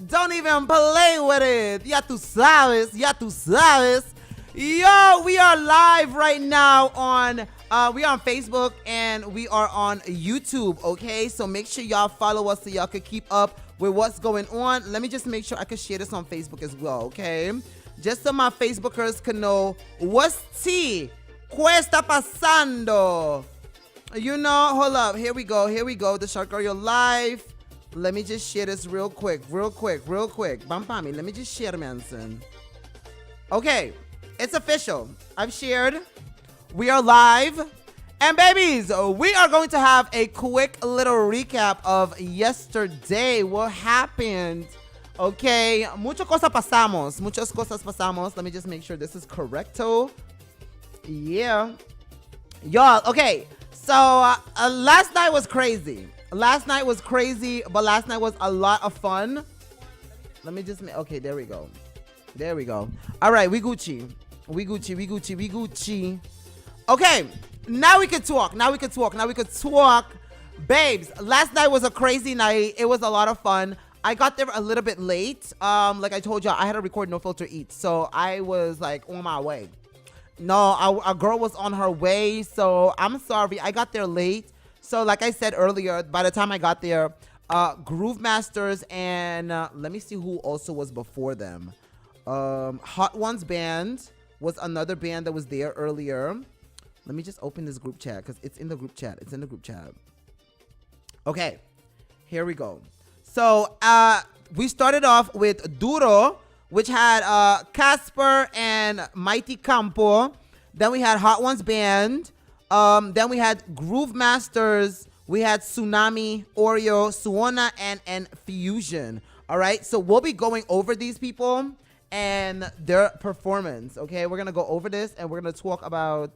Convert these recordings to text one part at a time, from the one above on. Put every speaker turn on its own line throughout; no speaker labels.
Don't even play with it. Ya tú sabes. Ya tú sabes. Yo, we are live right now on we are on Facebook and we are on YouTube, okay? So make sure y'all follow us so y'all can keep up with what's going on. Let me just make sure I can share this on Facebook as well, okay? Just so my Facebookers can know what's tea. ¿Qué está pasando? You know, hold up. Here we go. The Shark Girl live. Let me just share this real quick. Bampami, let me just share, Manson. Okay, it's official. I've shared. We are live. And babies, we are going to have a quick little recap of yesterday. What happened? Okay, muchas cosas pasamos. Let me just make sure this is correcto. Yeah. Y'all, okay. So, last night was crazy. But last night was a lot of fun. Let me just okay, there we go. All right, we Gucci. Okay, now we can talk. Babes, last night was a crazy night. It was a lot of fun. I got there a little bit late. Like I told y'all, I had to record No Filter Eats. So I was like on my way. No, a girl was on her way. So I'm sorry. I got there late. So like I said earlier, by the time I got there, Groove Masters and let me see who also was before them. Hot Ones Band was another band that was there earlier. Let me just open this group chat because it's in the group chat. Okay, here we go. So we started off with Duro, which had Casper and Mighty Campo. Then we had Hot Ones Band. Then we had Groove Masters. We had Tsunami, Oreo, Suona, and Fusion. All right, so we'll be going over these people and their performance. Okay, we're gonna go over this and we're gonna talk about,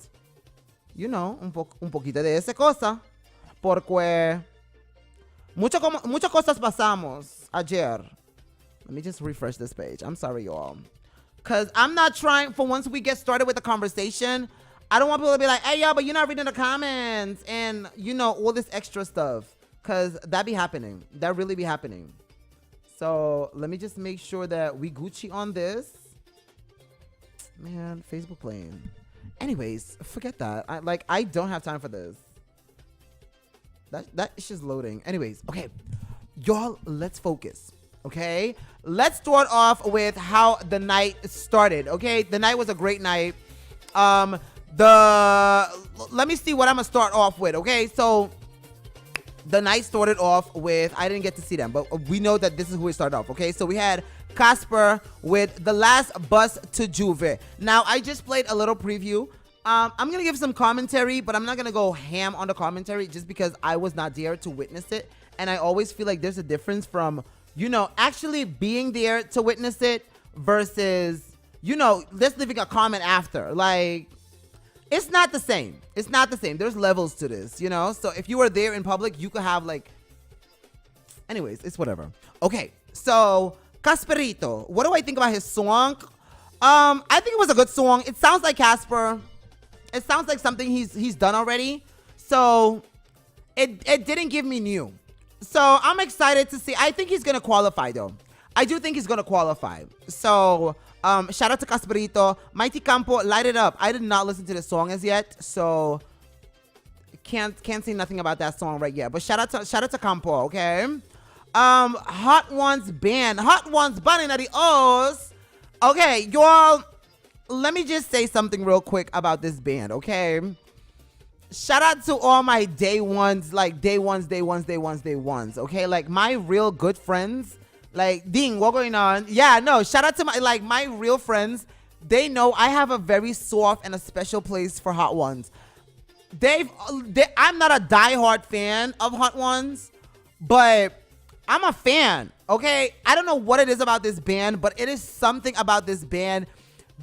you know, un poquito de esa cosa, porque muchas cosas pasamos ayer. Let me just refresh this page. I'm sorry, y'all, because I'm not trying for once we get started with the conversation. I don't want people to be like, hey, y'all, but you're not reading the comments and, you know, all this extra stuff, because that be happening. That really be happening. So let me just make sure that we Gucci on this. Man, Facebook playing. Anyways, forget that. I don't have time for this. That is just loading. Anyways, okay. Y'all, let's focus. Okay? Let's start off with how the night started. Okay? The night was a great night. Let me see what I'm gonna start off with. Okay, so the night started off with, I didn't get to see them, but we know that this is who we started off. Okay, so we had Casper with The Last Bus to Juve. Now I just played a little preview. I'm gonna give some commentary, but I'm not gonna go ham on the commentary just because I was not there to witness it. And I always feel like there's a difference from, you know, actually being there to witness it versus, you know, just leaving a comment after. Like, it's not the same. There's levels to this, you know? So if you were there in public, you could have like... Anyways, it's whatever. Okay, so Casperito. What do I think about his song? I think it was a good song. It sounds like Casper. It sounds like something he's done already. So it didn't give me new. So I'm excited to see. I think he's going to qualify, though. I do think he's going to qualify. So... shout out to Casperito. Mighty Campo, Light It Up. I did not listen to the song as yet, so can't say nothing about that song right yet. But shout out to Campo, okay? Hot Ones Band in the O's. Okay, y'all, let me just say something real quick about this band, okay? Shout out to all my day ones, okay? Like my real good friends. Like, ding, what going on? Yeah, no, shout out to my real friends. They know I have a very soft and a special place for Hot Ones. I'm not a diehard fan of Hot Ones, but I'm a fan, okay? I don't know what it is about this band, but it is something about this band.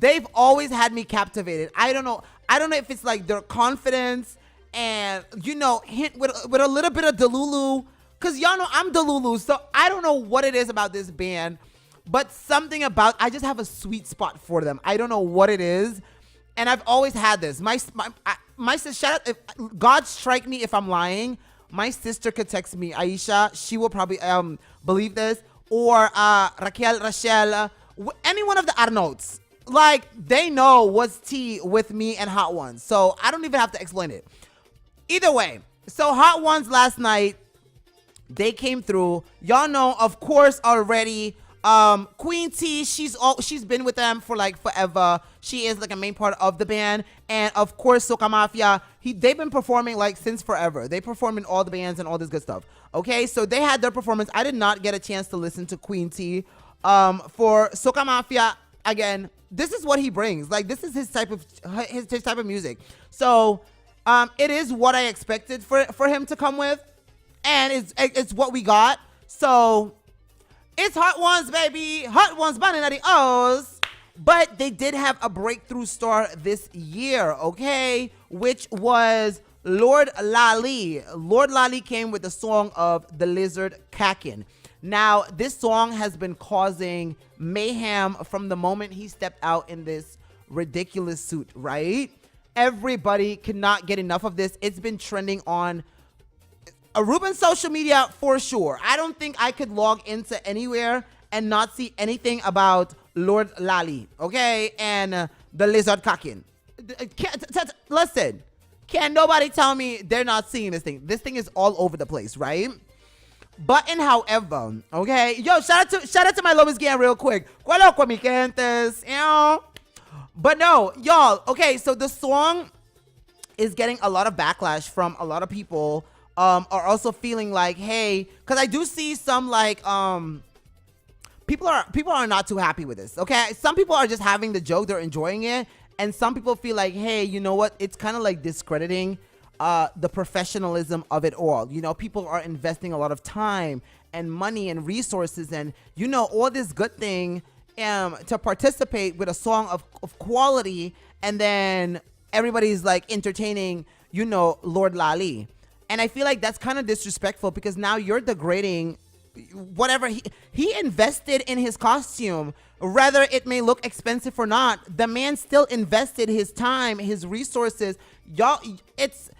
They've always had me captivated. I don't know if it's like their confidence and, you know, hint with a little bit of Delulu. Because y'all know I'm Delulu, so I don't know what it is about this band, but something about, I just have a sweet spot for them. I don't know what it is, and I've always had this. My sister, shout out, God strike me if I'm lying. My sister could text me, Aisha, she will probably believe this. or Raquel, Rachel, any one of the Arnolds, like they know what's tea with me and Hot Ones. So I don't even have to explain it. Either way, so Hot Ones last night, they came through. Y'all know, of course, already. Queen T, she's been with them for like forever. She is like a main part of the band, and of course Soca Mafia. They've been performing like since forever. They perform in all the bands and all this good stuff. Okay, so they had their performance. I did not get a chance to listen to Queen T. For Soca Mafia, again, this is what he brings. Like this is his type of music. So, it is what I expected for him to come with, and it's what we got. So. It's Hot Ones, baby. Hot Ones, Banana O's. But they did have a breakthrough star this year, okay? Which was Lord Lali. Lord Lali came with the song of The Lizard Kakin. Now, this song has been causing mayhem from the moment he stepped out in this ridiculous suit, right? Everybody cannot get enough of this. It's been trending on Aruban social media for sure. I don't think I could log into anywhere and not see anything about Lord Lali, okay? And the Lizard Kakin. Listen, can nobody tell me they're not seeing this thing? This thing is all over the place, right? But however, okay? Yo, shout out to my Lobos Gang real quick. But no, y'all, okay, so the song is getting a lot of backlash from a lot of people. Are also feeling like, hey, because I do see some like people are not too happy with this. Okay, some people are just having the joke, they're enjoying it, and some people feel like, hey, you know what? It's kind of like discrediting the professionalism of it all. You know, people are investing a lot of time and money and resources and all this good thing to participate with a song of quality, and then everybody's like entertaining, Lord Lali. And I feel like that's kind of disrespectful because now you're degrading whatever he invested in his costume. Whether it may look expensive or not, the man still invested his time, his resources. Y'all, it's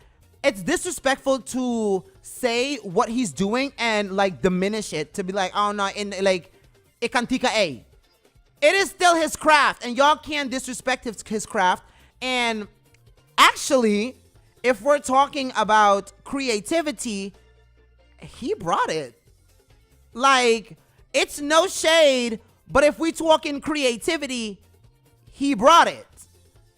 disrespectful to say what he's doing and like diminish it, to be like, oh no, in like ikantika a. It is still his craft, and y'all can't disrespect his craft. And actually, if we're talking about creativity, he brought it. Like, it's no shade, but if we talk in creativity, he brought it.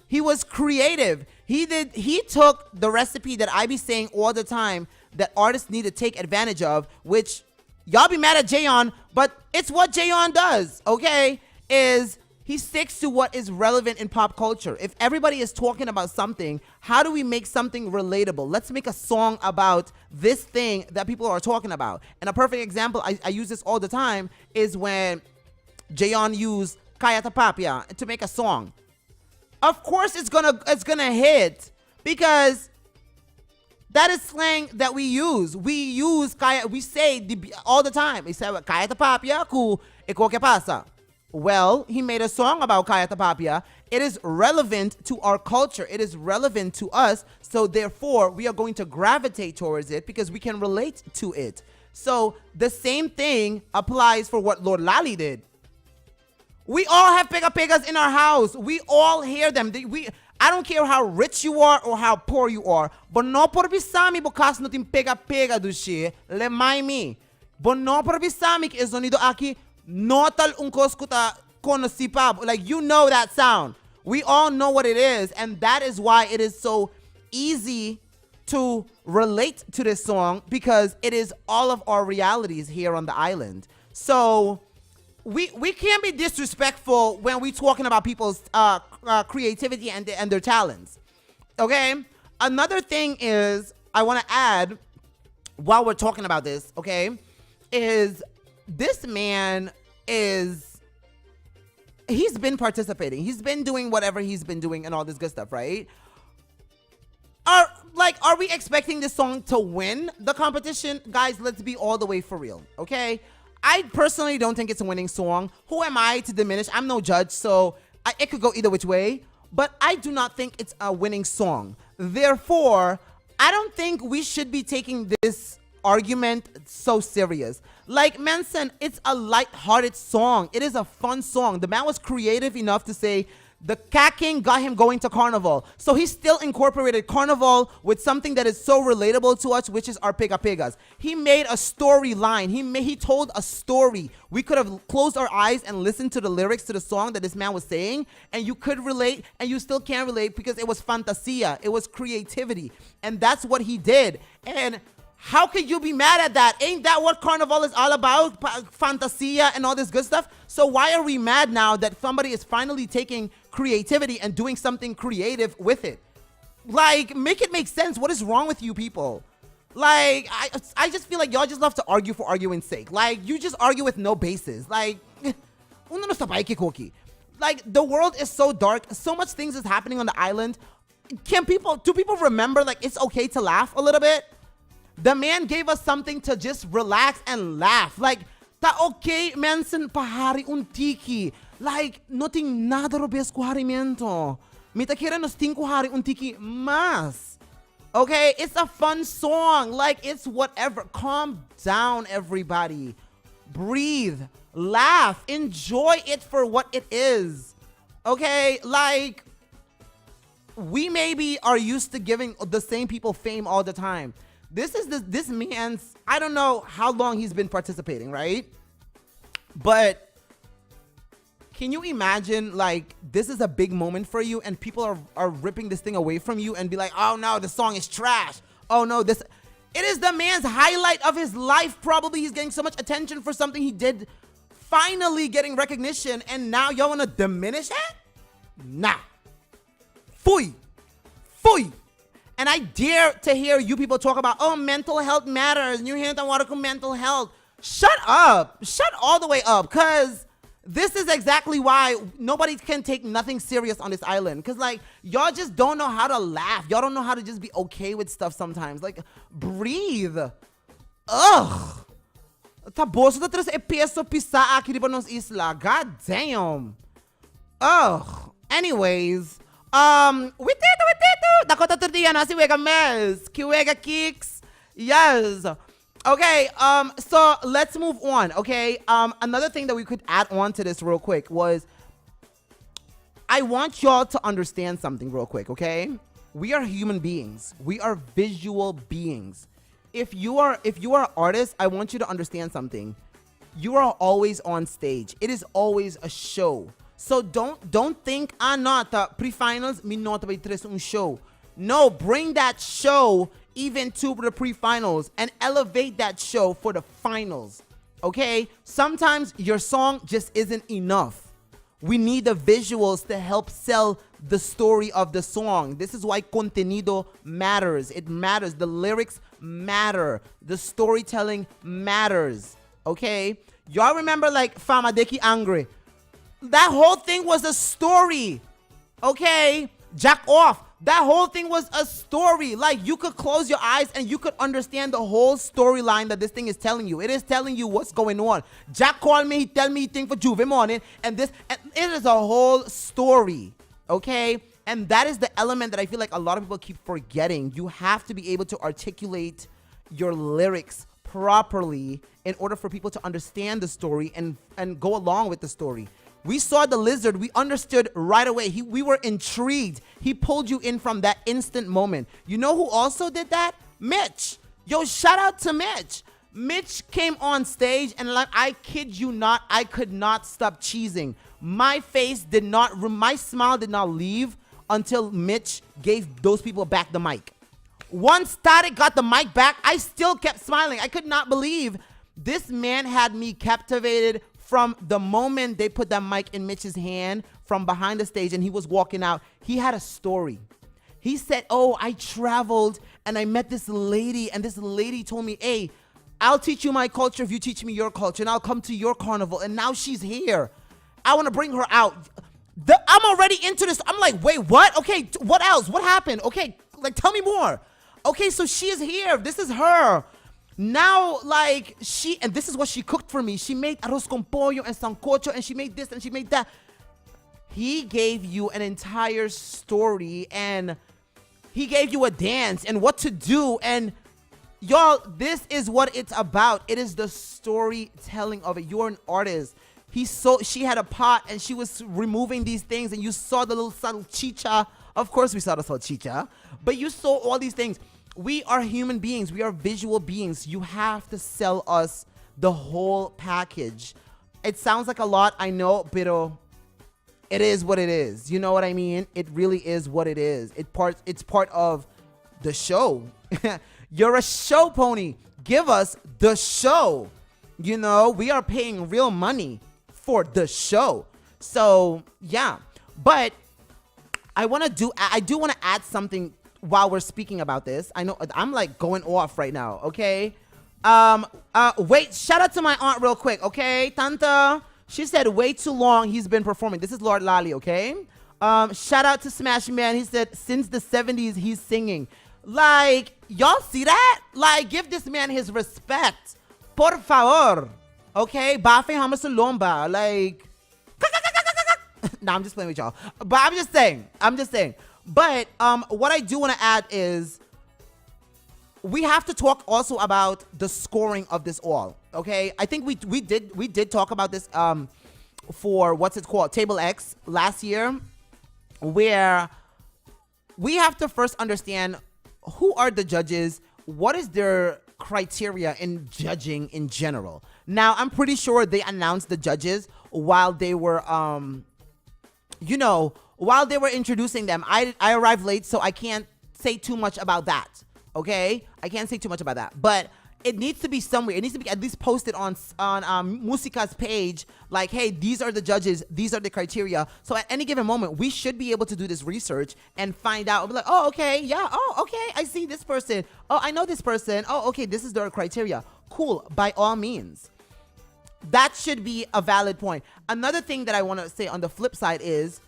He was creative. He took the recipe that I be saying all the time that artists need to take advantage of, which y'all be mad at Jayon, but it's what Jayon does, okay? Is he sticks to what is relevant in pop culture. If everybody is talking about something, how do we make something relatable? Let's make a song about this thing that people are talking about. And a perfect example, I use this all the time, is when Jayon used Kaya Tapapia to make a song. Of course it's gonna hit because that is slang that we use. We use Kaya, we say all the time. We say Kaya Tapapia ku iko que pasa. Well, he made a song about Kaya Tapapia. It is relevant to our culture. It is relevant to us. So therefore, we are going to gravitate towards it because we can relate to it. So the same thing applies for what Lord Lali did. We all have pega-pegas in our house. We all hear them. I don't care how rich you are or how poor you are. But no por bisami bukas no tim pega-pega dushi. Le mai mi. But no por bisami que es sonido aquí. Notal unkoskuta konosipab. Like, you know that sound. We all know what it is, and that is why it is so easy to relate to this song, because it is all of our realities here on the island. So we can't be disrespectful when we talking about people's creativity and their talents. Okay? Another thing is I want to add while we're talking about this, okay, is this man he's been participating. He's been doing whatever he's been doing and all this good stuff, right? Are we expecting this song to win the competition? Guys, let's be all the way for real, okay? I personally don't think it's a winning song. Who am I to diminish? I'm no judge, so it could go either which way. But I do not think it's a winning song. Therefore, I don't think we should be taking this argument so serious. Like, Manson, it's a light-hearted song. It is a fun song. The man was creative enough to say the cacking got him going to Carnival. So he still incorporated Carnival with something that is so relatable to us, which is our Pega Pegas. He made a storyline. He told a story. We could have closed our eyes and listened to the lyrics to the song that this man was saying, and you could relate, and you still can relate because it was fantasia. It was creativity. And that's what he did. And how could you be mad at that? Ain't that what Carnival is all about? Fantasia and all this good stuff. So why are we mad now that somebody is finally taking creativity and doing something creative with it? Like, make it make sense. What is wrong with you people? Like, I just feel like y'all just love to argue for arguing's sake. Like, you just argue with no basis. Like, uno no sabe que coqui. Like, the world is so dark. So much things is happening on the island. Do people remember, like, it's okay to laugh a little bit? The man gave us something to just relax and laugh. Like, ta okay, Manson pahari un tiki. Like, nothing nada robes kuharimiento. Mita kira nos tinko hari un tiki mas. Okay, it's a fun song. Like, it's whatever. Calm down, everybody. Breathe. Laugh. Enjoy it for what it is. Okay, like, we maybe are used to giving the same people fame all the time. This man's, I don't know how long he's been participating, right? But can you imagine, like, this is a big moment for you and people are ripping this thing away from you and be like, oh no, the song is trash. Oh no, it is the man's highlight of his life. Probably he's getting so much attention for something he did, finally getting recognition, and now y'all wanna diminish it? Nah. Fui. Fui. And I dare to hear you people talk about, oh, mental health matters. New Hampton water mental health. Shut up. Shut all the way up. Because this is exactly why nobody can take nothing serious on this island. Because, like, y'all just don't know how to laugh. Y'all don't know how to just be okay with stuff sometimes. Like, breathe. Ugh. Taboso da tres peso pisa aqui riba nos isla. God damn. Ugh. Anyways. We did. Dakota Turdia, nasi wega mes. Kiwega kicks. Yes. Okay, so let's move on, okay? Another thing that we could add on to this real quick was, I want y'all to understand something real quick, okay? We are human beings. We are visual beings. If you are an artist, I want you to understand something. You are always on stage. It is always a show. So don't think, no, the pre-finals, me not by tres un show. No, bring that show even to the pre-finals and elevate that show for the finals. Okay? Sometimes your song just isn't enough. We need the visuals to help sell the story of the song. This is why contenido matters. It matters. The lyrics matter. The storytelling matters. Okay? Y'all remember, like, Fama Deki Angry? That whole thing was a story. Okay? Jack off. That whole thing was a story. Like, you could close your eyes and you could understand the whole storyline that this thing is telling you. It is telling you what's going on. Jack called me. He tell me he think for Juve morning. And it is a whole story. Okay? And that is the element that I feel like a lot of people keep forgetting. You have to be able to articulate your lyrics properly in order for people to understand the story and go along with the story. We saw the lizard. We understood right away. We were intrigued. He pulled you in from that instant moment. You know who also did that? Mitch. Yo, shout out to Mitch. Mitch came on stage and, like, I kid you not, I could not stop cheesing. My smile did not leave until Mitch gave those people back the mic. Once Static got the mic back, I still kept smiling. I could not believe this man had me captivated from the moment they put that mic in Mitch's hand from behind the stage and he was walking out. He had a story. He said, oh, I traveled and I met this lady and this lady told me, hey, I'll teach you my culture if you teach me your culture and I'll come to your carnival. And now she's here. I want to bring her out. I'm already into this. I'm like, wait, what? Okay, what else? What happened? Okay, like, tell me more. Okay, so she is here. This is her. Now, like, and this is what she cooked for me. She made arroz con pollo and sancocho, and she made this and she made that. He gave you an entire story, and he gave you a dance and what to do, and Y'all, this is what it's about. It is the storytelling of it. You're an artist. She had a pot and she was removing these things, and you saw the little salchicha. Of course we saw the salchicha, but you saw all these things. We are human beings. We are visual beings. You have to sell us the whole package. It sounds like a lot, I know, pero it is what it is. You know what I mean? It really is what it is. It's part of the show. You're a show pony. Give us the show. You know, we are paying real money for the show. So yeah, but I do want to add something while we're speaking about this. I know I'm like going off right now. Okay. Wait, shout out to my aunt real quick. Okay. Tanta, she said way too long he's been performing. This is Lord Lali. Okay. Shout out to Smash Man. He said since the 70s he's singing. Like, y'all see that? Like, give this man his respect. Por favor. Okay? Bafe Hamasulomba. Like, nah, I'm just playing with y'all. But I'm just saying. But what I do want to add is we have to talk also about the scoring of this all. Okay? I think we did talk about this for what's it called? Table X last year, where we have to first understand who are the judges, what is their criteria in judging in general. Now, I'm pretty sure they announced the judges while they were, while they were introducing them. I arrived late, so I can't say too much about that, okay? I can't say too much about that, but it needs to be somewhere. It needs to be at least posted on Musica's page, like, hey, these are the judges, these are the criteria. So at any given moment, we should be able to do this research and find out. Be like, oh, okay, yeah, oh, okay, I see this person. Oh, I know this person. Oh, okay, this is their criteria. Cool, by all means. That should be a valid point. Another thing that I want to say on the flip side is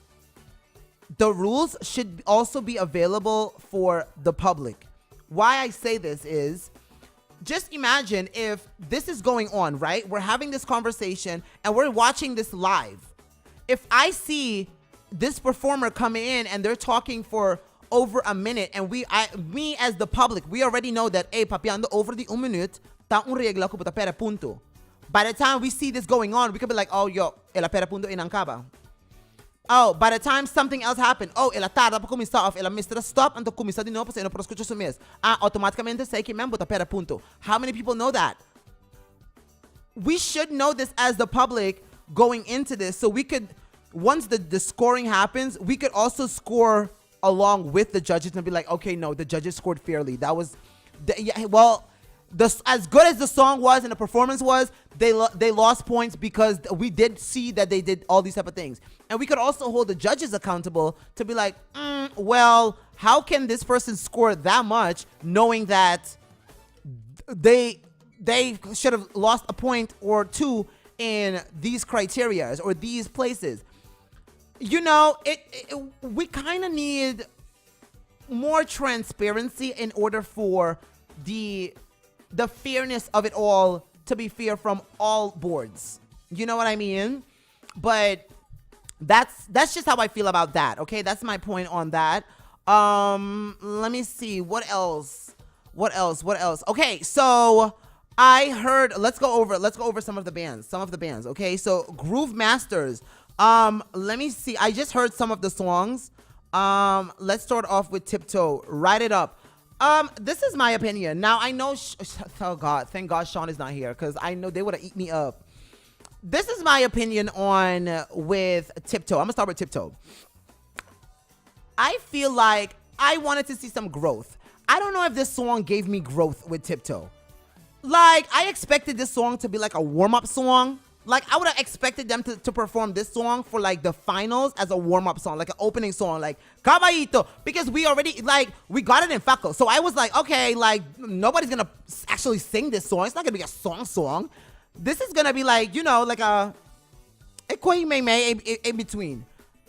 the rules should also be available for the public. Why I say this is, just imagine if this is going on, right? We're having this conversation and we're watching this live. If I see this performer coming in and they're talking for over a minute, and me as the public, we already know that, hey, papi, ando over the 1 minute, ta un regla ko puta pera punto. By the time we see this going on, we could be like, oh, yo, ela pera punto inankaba. Oh, by the time something else happened, oh, ela tarda para começar off, ela mistura stop, então começar de novo, para não para escutar isso mesmo. Automaticamente sei que mesmo bota pera punto. How many people know that? We should know this as the public going into this, so we could, once the scoring happens, we could also score along with the judges and be like, okay, no, the judges scored fairly. That was, as good as the song was and the performance was, they lost points because we did see that they did all these type of things. And we could also hold the judges accountable to be like, well, how can this person score that much knowing that they should have lost a point or two in these criteria or these places? You know, we kind of need more transparency in order for the fairness of it all to be fair from all boards. You know what I mean? But that's just how I feel about that. Okay, that's my point on that. Let me see what else. Okay, so I heard. Let's go over some of the bands. Okay, so Groove Masters. Let me see. I just heard some of the songs. Let's start off with Tiptoe. Write It Up. This is my opinion. Now, I know, oh God, thank God Sean is not here, because I know they would have eaten me up. This is my opinion on with Tiptoe. I'm going to start with Tiptoe. I feel like I wanted to see some growth. I don't know if this song gave me growth with Tiptoe. Like, I expected this song to be like a warm-up song. Like, I would have expected them to perform this song for, like, the finals as a warm-up song, like an opening song, like, Caballito, because we already, like, we got it in Faco. So I was like, okay, like, nobody's going to actually sing this song. It's not going to be a song. This is going to be, like, you know, like a in between.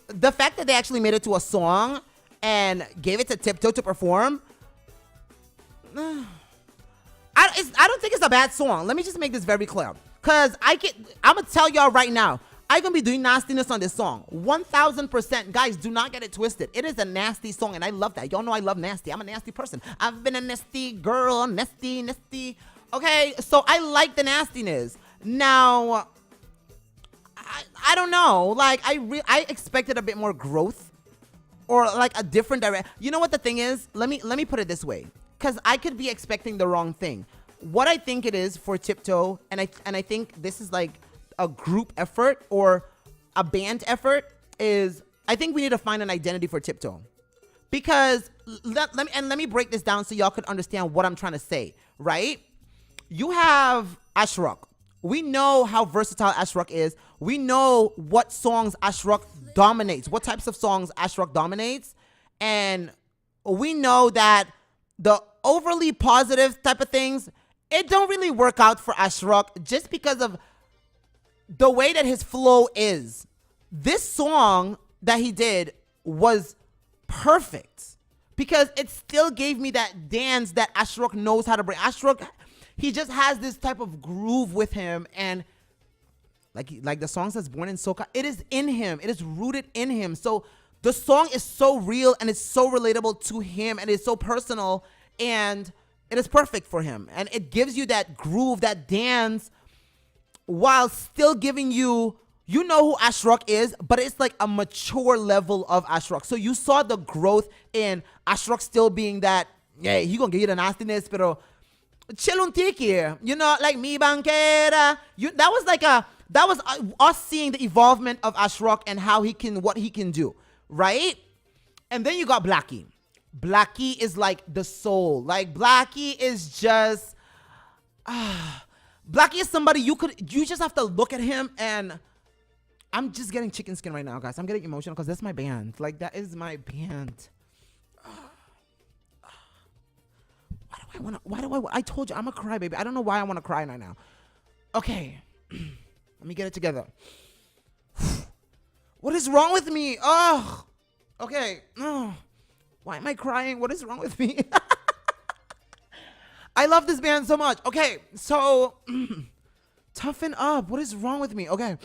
The fact that they actually made it to a song and gave it to Tiptoe to perform, I don't think it's a bad song. Let me just make this very clear. Because I'm going to tell y'all right now, I can be doing nastiness on this song. 1000%. Guys, do not get it twisted. It is a nasty song, and I love that. Y'all know I love nasty. I'm a nasty person. I've been a nasty girl. Nasty. Okay, so I like the nastiness. Now, I don't know. Like, I expected a bit more growth or like a different direction. You know what the thing is? Let me put it this way, because I could be expecting the wrong thing. What I think it is for Tiptoe, and I think this is like a group effort or a band effort, is I think we need to find an identity for Tiptoe. Because let me break this down so y'all could understand what I'm trying to say, right? You have Ashrock. We know how versatile Ashrock is. We know what songs Ashrock dominates, what types of songs Ashrock dominates. And we know that the overly positive type of things, it don't really work out for Ashrock just because of the way that his flow is. This song that he did was perfect because it still gave me that dance that Ashrock knows how to bring. Ashrock, he just has this type of groove with him, and like the song says, born in Soca, it is in him. It is rooted in him. So the song is so real and it's so relatable to him and it's so personal, and it is perfect for him. And it gives you that groove, that dance, while still giving you know who Ashrock is, but it's like a mature level of Ashrock. So you saw the growth in Ashrock still being that, yeah, he gonna give you the nastiness, pero chill un tiki, you know, like mi banquera. That was us seeing the evolvement of Ashrock and what he can do, right? And then you got Blackie. Blackie is like the soul. Like Blackie is just Blackie is somebody you just have to look at him, and I'm just getting chicken skin right now, guys. I'm getting emotional because that's my band. Like, that is my band. I told you I'm a crybaby. I don't know why I want to cry right now. Okay. Let me get it together. What is wrong with me? Oh, okay. Oh, why am I crying? What is wrong with me? I love this band so much. Okay, so toughen up. What is wrong with me? Okay.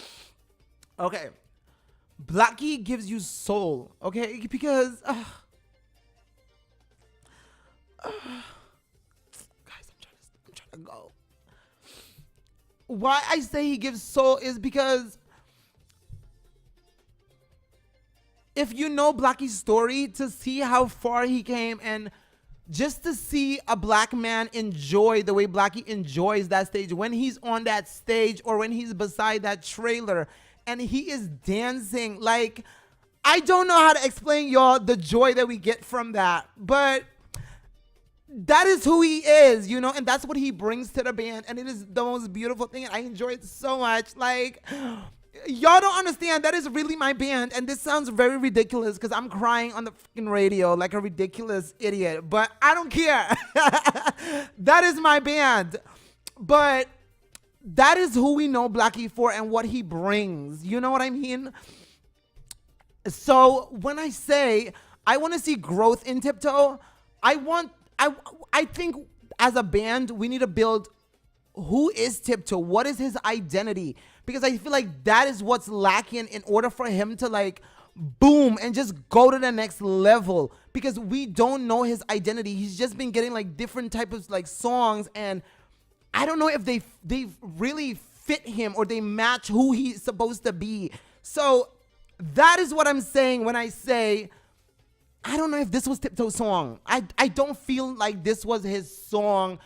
Blackie gives you soul. Okay, because guys, I'm trying to go. Why I say he gives soul is because if you know Blackie's story, to see how far he came and just to see a black man enjoy the way Blackie enjoys that stage, when he's on that stage or when he's beside that trailer and he is dancing, like, I don't know how to explain y'all the joy that we get from that, but that is who he is, you know, and that's what he brings to the band, and it is the most beautiful thing, and I enjoy it so much. Like, y'all don't understand, that is really my band, and this sounds very ridiculous because I'm crying on the freaking radio like a ridiculous idiot, but I don't care. That is my band. But that is who we know Blackie for and what he brings. You know what I mean? So when I say I want to see growth in Tiptoe, I think as a band, we need to build who is Tiptoe? What is his identity? Because I feel like that is what's lacking in order for him to like boom and just go to the next level. Because we don't know his identity. He's just been getting like different types of like songs, and I don't know if they really fit him or they match who he's supposed to be. So that is what I'm saying when I say I don't know if this was Tiptoe's song. I don't feel like this was his song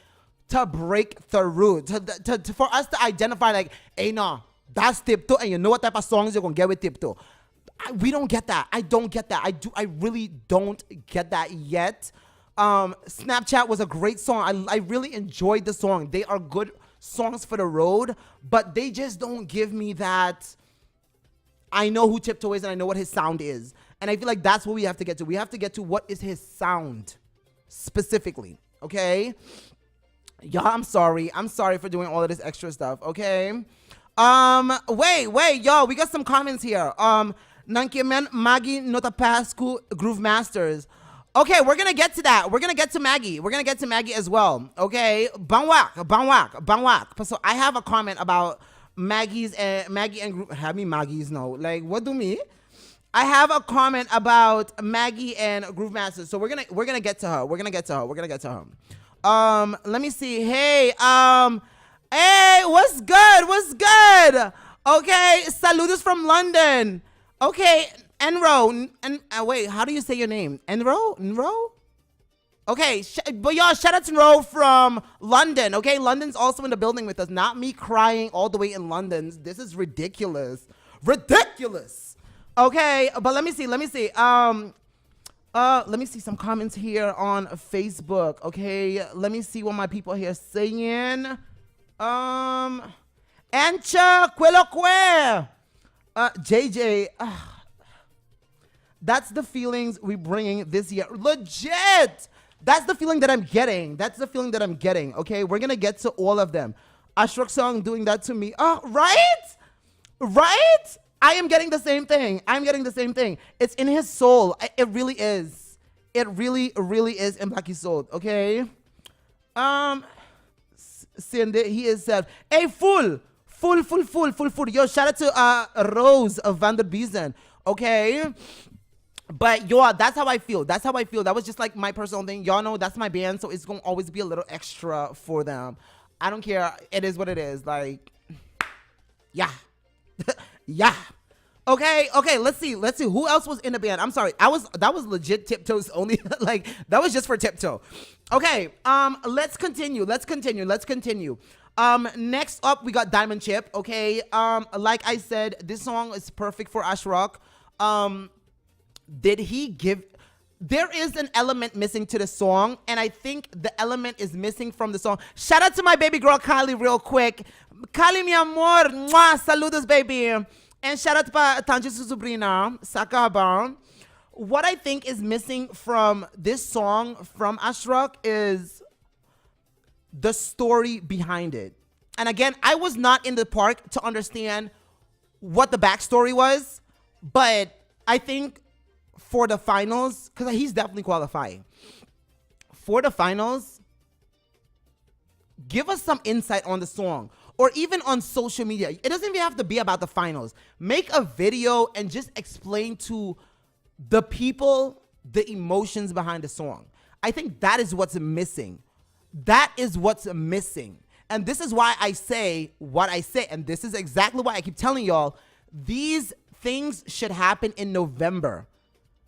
to break through, for us to identify like, hey, no, that's Tiptoe, and you know what type of songs you're gonna get with Tiptoe. We don't get that. I don't get that. I really don't get that yet. Snapchat was a great song. I really enjoyed the song. They are good songs for the road, but they just don't give me that. I know who Tiptoe is and I know what his sound is. And I feel like that's what we have to get to. We have to get to what is his sound specifically, okay? Y'all, I'm sorry. I'm sorry for doing all of this extra stuff, okay? Wait, y'all, we got some comments here. Nankimen Maggie Nota Pascu Groove Masters. Okay, we're gonna get to that. We're gonna get to Maggie. We're gonna get to Maggie as well. Okay, Banwak. So I have a comment about Maggie and group have me Maggie's no. Like what do me? I have a comment about Maggie and Groove Masters. So we're gonna get to her. We're gonna get to her. Let me see. Hey, what's good? What's good? Okay, saludos from London. Okay, Enro. And wait, how do you say your name? Enro? Okay, but y'all, shout out to Enro from London. Okay, London's also in the building with us. Not me crying all the way in London. This is ridiculous. Ridiculous. Okay, but let me see. Let me see some comments here on Facebook. Okay, let me see what my people here saying. Ancha Queloque. JJ. That's the feelings we bringing this year. Legit. That's the feeling that I'm getting. Okay, we're gonna get to all of them. Ashrock song doing that to me. Right? I am getting the same thing. It's in his soul. It really is. It really is in Blackie's soul. Okay. Cindy, he is said, hey, full. Yo, shout out to Rose of Vander Biesen. Okay. But yo, that's how I feel. That was just like my personal thing. Y'all know that's my band, so it's gonna always be a little extra for them. I don't care. It is what it is. Like, yeah. Yeah. Okay, let's see. Who else was in the band? I'm sorry. That was legit Tiptoes only. Like, that was just for Tiptoe. Okay, let's continue. Next up, we got Diamond Chip. Okay, like I said, this song is perfect for Ashrock. There is an element missing to the song, and I think the element is missing from the song. Shout out to my baby girl, Kylie, real quick. Kylie, mi amor. Mwah, saludos, baby. And shout out to Tanji Susubrina, Sakaba. What I think is missing from this song from Ashrock is the story behind it. And again, I was not in the park to understand what the backstory was, but I think for the finals, because he's definitely qualifying. For the finals, give us some insight on the song. Or even on social media. It doesn't even have to be about the finals. Make a video and just explain to the people the emotions behind the song. I think that is what's missing. And this is why I say what I say. And this is exactly why I keep telling y'all, these things should happen in November.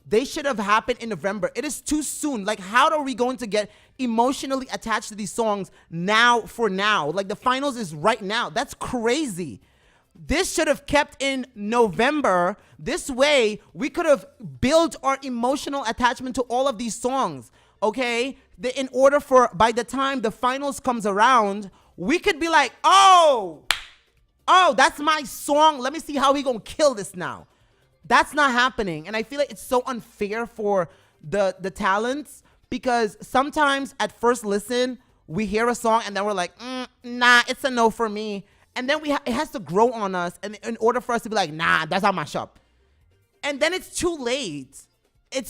They should have happened in November. It is too soon. Like, how are we going to get emotionally attached to these songs now for now? Like, the finals is right now. That's crazy. This should have kept in November. This way, we could have built our emotional attachment to all of these songs, okay? In order for, by the time the finals comes around, we could be like, oh, that's my song. Let me see how we gonna kill this now. That's not happening. And I feel like it's so unfair for the talents, because sometimes at first listen, we hear a song and then we're like, nah, it's a no for me. And then it has to grow on us, and in order for us to be like, nah, that's not my shop. And then it's too late. And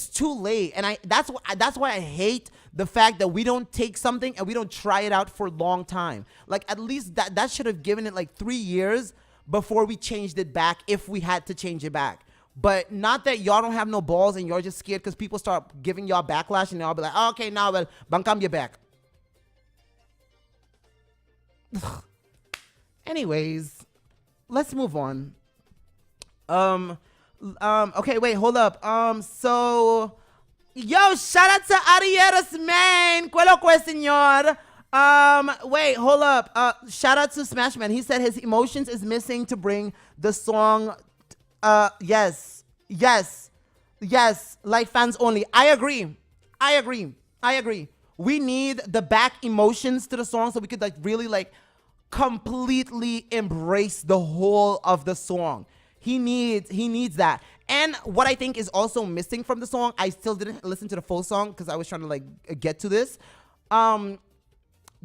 that's why I hate the fact that we don't take something and we don't try it out for a long time. Like, at least that should have given it like 3 years before we changed it back, if we had to change it back. But not that y'all don't have no balls and you're just scared because people start giving y'all backlash, and y'all be like, oh, okay, now, well, bankam you back. Anyways, let's move on. Okay, wait, hold up. So, yo, shout out to Arieras, man. Quello que señor. Wait, hold up. Shout out to Smashman. He said his emotions is missing to bring the song. Yes. Like fans only. I agree. We need the back emotions to the song so we could like really like completely embrace the whole of the song. He needs that. And what I think is also missing from the song, I still didn't listen to the full song because I was trying to like get to this.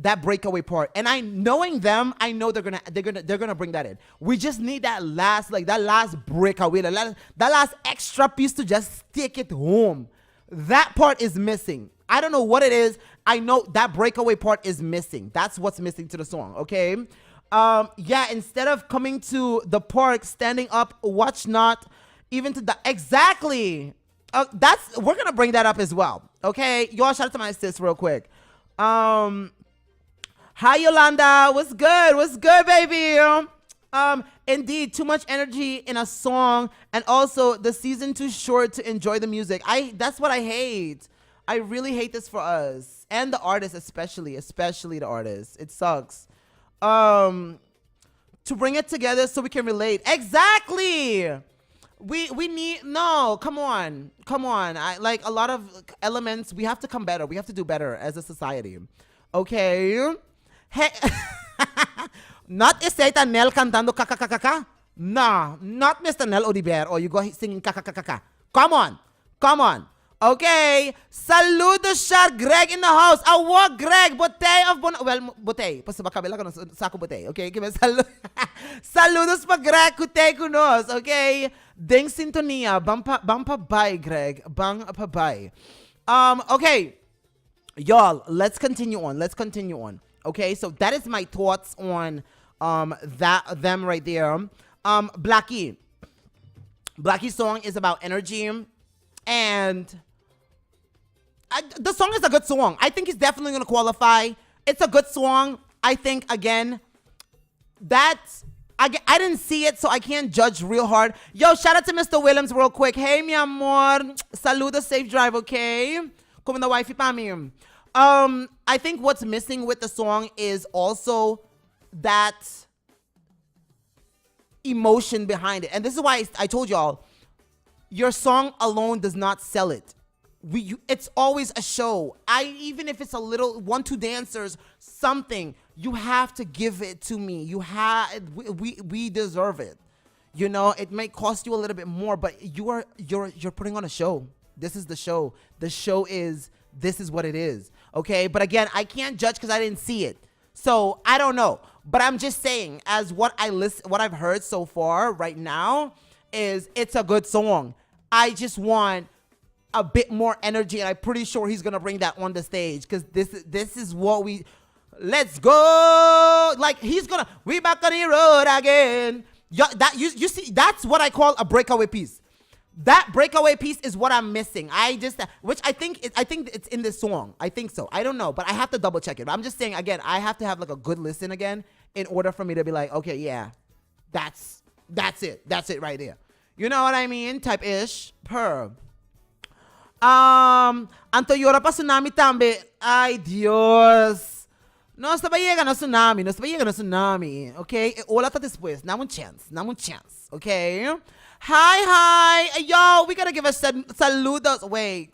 That breakaway part, and knowing them, I know they're gonna bring that in. We just need that last breakaway, that last extra piece to just take it home. That part is missing. I don't know what it is. I know that breakaway part is missing. That's what's missing to the song. Okay. Yeah, instead of coming to the park, standing up, watch not, even to the exactly. We're gonna bring that up as well. Okay, y'all, shout out to my sis real quick. Hi Yolanda, what's good? What's good, baby? Indeed, too much energy in a song, and also the season too short to enjoy the music. That's what I hate. I really hate this for us and the artists, especially the artists. It sucks. To bring it together so we can relate. Exactly. We need no. Come on. I like a lot of elements. We have to come better. We have to do better as a society. Okay. Hey. Not Iseta Nel cantando kakakakaka. Nah, not Mr. Nel Odiber. Or you go singing kakakakaka. Come on. Okay. Saludos, Char Greg in the house. Awa Greg, botey of botey. Pasa ba kabila ko ng sako botey. Okay, give me saludos pa Greg kutey kunos. Okay. Ding sintonia. Bampa bye, Greg. Bang pa bye. Okay. Y'all, let's continue on. Okay, so that is my thoughts on them right there. Blackie's song is about energy, and the song is a good song. I think he's definitely gonna qualify. It's a good song. I think again that I didn't see it, so I can't judge real hard. Yo, shout out to Mr. Williams real quick. Hey, mi amor, saludos, safe drive, okay? Como na wifey pa mi. I think what's missing with the song is also that emotion behind it. And this is why I told y'all, your song alone does not sell it. It's always a show. Even if it's a little 1-2 dancers, something, you have to give it to me. We deserve it. You know, it may cost you a little bit more, but you're putting on a show. This is the show. The show is, this is what it is. Okay, but again, I can't judge because I didn't see it, so I don't know. But I'm just saying, as what I've heard so far right now is it's a good song. I just want a bit more energy, and I'm pretty sure he's gonna bring that on the stage because this is what let's go. Like we back on the road again. You see, that's what I call a breakaway piece. That breakaway piece is what I'm missing. I think it's in this song. I think so. I don't know, but I have to double check it. But I'm just saying again, I have to have like a good listen again in order for me to be like, okay, yeah, that's it. That's it right there. You know what I mean? Type ish. Per. Anto llora pa tsunami tambe. Ay Dios. No estaba llegando tsunami. Okay? Hola hasta después. Dame un chance. Okay? Hi. Yo, we gotta give a saludos. Wait.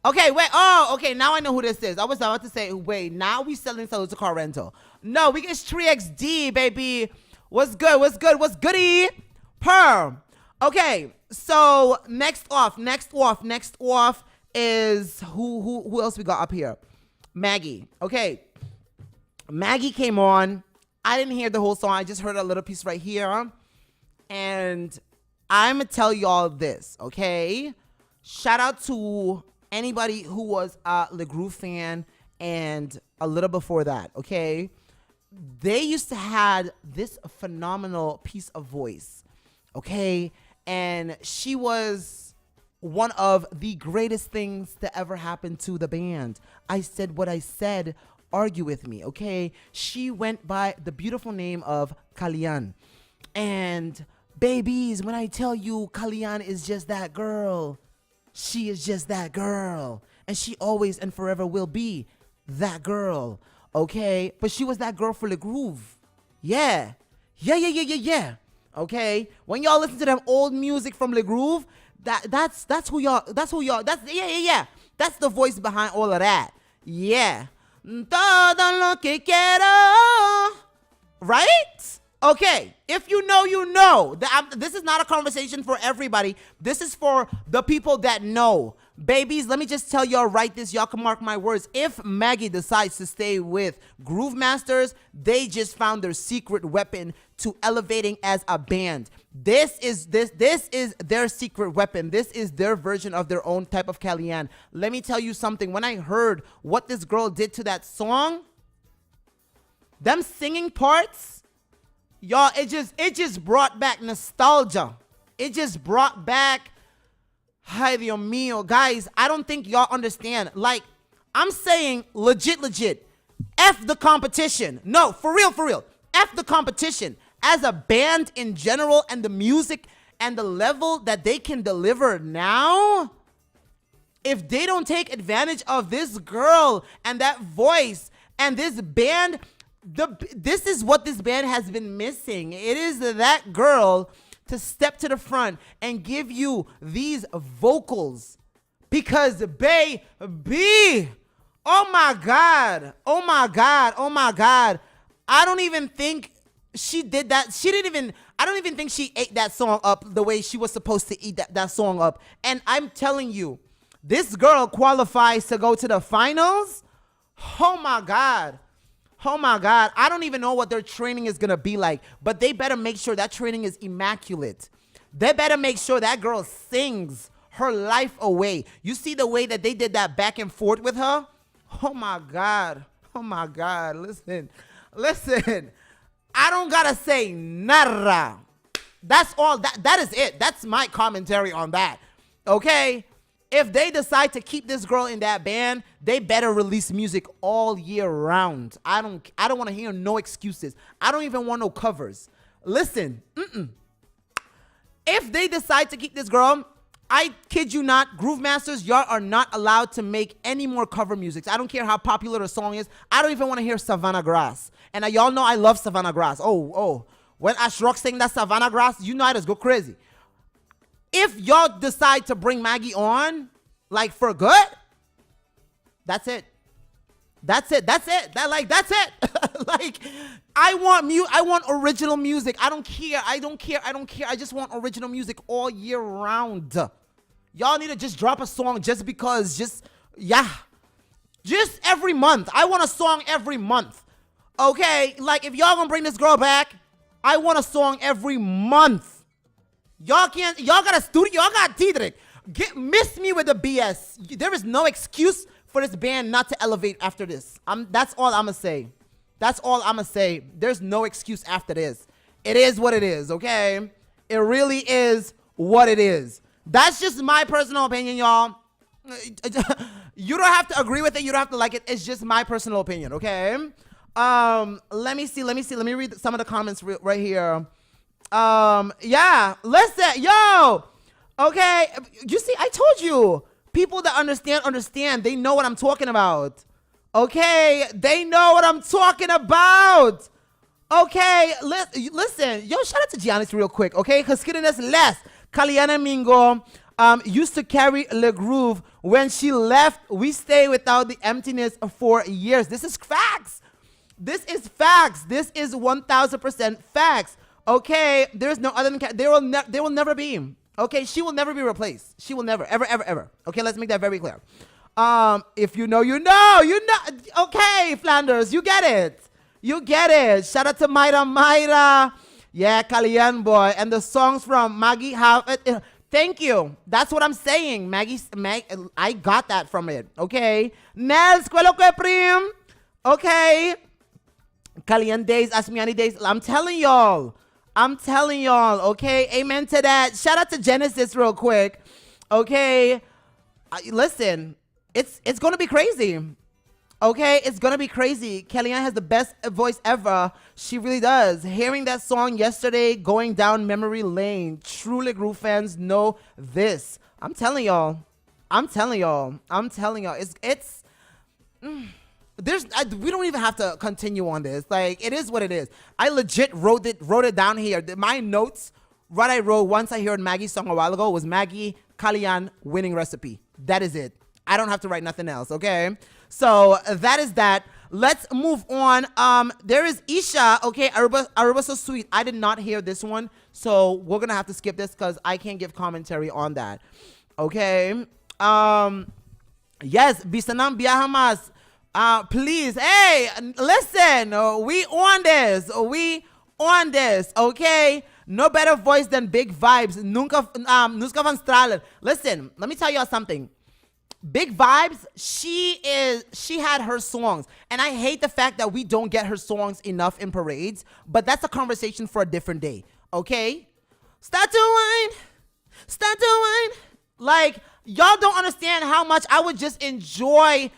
Okay. Oh, okay. Now I know who this is. I was about to say, wait. Now we selling saludos to car rental. No, we get 3XD, baby. What's goody? Per. Okay. So next off is who else we got up here? Maggie. Okay. Maggie came on. I didn't hear the whole song. I just heard a little piece right here. And I'm going to tell y'all this, okay? Shout out to anybody who was a Le Groove fan and a little before that, okay? They used to have this phenomenal piece of voice, okay? And she was one of the greatest things to ever happen to the band. I said what I said. Argue with me, okay? She went by the beautiful name of Kalyan. And babies, when I tell you Kalyan is just that girl, she is just that girl. And she always and forever will be that girl, okay? But she was that girl for Le Groove. Yeah. Okay? When y'all listen to them old music from Le Groove, that's who y'all, that's the voice behind all of that. Yeah. Todo lo que quiero. Right? Okay, if you know, you know. This is not a conversation for everybody. This is for the people that know. Babies, let me just tell y'all right this. Y'all can mark my words. If Maggie decides to stay with Groove Masters, they just found their secret weapon to elevating as a band. This is their secret weapon. This is their version of their own type of Kalyan. Let me tell you something. When I heard what this girl did to that song, them singing parts, Y'all, it just brought back nostalgia. It just brought back, ay Dios mío, guys, I don't think y'all understand. Like, I'm saying legit, F the competition. No, for real. F the competition. As a band in general and the music and the level that they can deliver now, if they don't take advantage of this girl and that voice and this band, this is what this band has been missing. It is that girl to step to the front and give you these vocals. Because baby, oh my God. I don't even think she did that. I don't even think she ate that song up the way she was supposed to eat that song up. And I'm telling you, this girl qualifies to go to the finals. Oh my God. I don't even know what their training is going to be like, but they better make sure that training is immaculate. They better make sure that girl sings her life away. You see the way that they did that back and forth with her? Oh my God. Listen. I don't got to say nada. That's all. That is it. That's my commentary on that. Okay? If they decide to keep this girl in that band, they better release music all year round. I don't want to hear no excuses. I don't even want no covers. Listen, if they decide to keep this girl, I kid you not, Groove Masters, y'all are not allowed to make any more cover music. I don't care how popular the song is. I don't even want to hear Savannah Grass. And y'all know I love Savannah Grass. Oh. When Ash Rock sang that Savannah Grass, you know I just go crazy. If y'all decide to bring Maggie on, like for good, that's it. That's it. That's it. Like, I want original music. I don't care. I just want original music all year round. Y'all need to just drop a song just because, just every month. I want a song every month. Okay? Like, if y'all gonna bring this girl back, I want a song every month. Y'all got a studio, y'all got Diedrich. Miss me with the BS. There is no excuse for this band not to elevate after this. That's all I'm gonna say. There's no excuse after this. It is what it is, okay? It really is what it is. That's just my personal opinion, y'all. You don't have to agree with it. You don't have to like it. It's just my personal opinion, okay? Let me see. Let me read some of the comments right here. Yeah, listen, yo. Okay, you see, I told you. People that understand. They know what I'm talking about. Okay, they know what I'm talking about. Okay, listen. Yo, shout out to Giannis real quick, okay? Because Skidiness less. Kaliana Mingo used to carry Le Groove. When she left, we stay without the emptiness for years. This is facts. This is facts. This is 1,000% facts. Okay, there's no other than there will never be. Okay, she will never be replaced. She will never, ever. Okay, let's make that very clear. If you know, you know. Okay, Flanders, you get it. Shout out to Mayra. Yeah, Kalian boy. And the songs from Maggie have it. Thank you. That's what I'm saying. Maggie, I got that from it. Okay. Nels, Quello que prim. Okay. Kalian days, Asmiani days. I'm telling y'all, okay? Amen to that. Shout out to Genesis real quick, okay? Listen, it's going to be crazy, okay? It's going to be crazy. Kellyanne has the best voice ever. She really does. Hearing that song yesterday, going down memory lane. Truly Groove fans know this. I'm telling y'all. It's we don't even have to continue on this. Like, it is what it is. I legit wrote it down here. My notes, what I wrote once I heard Maggie's song a while ago was Maggie Kalian winning recipe. That is it. I don't have to write nothing else, okay? So that is that. Let's move on. There is Isha, okay? Aruba So Sweet. I did not hear this one, so we're gonna have to skip this because I can't give commentary on that. Okay. Yes, Bisanam Biahamas. Please, hey, listen, we on this, okay? No better voice than Big Vibes. Nunca van stralen. Listen, let me tell y'all something. Big Vibes, she had her songs. And I hate the fact that we don't get her songs enough in parades, but that's a conversation for a different day. Okay? Start to wine. Start to wine. Like, y'all don't understand how much I would just enjoy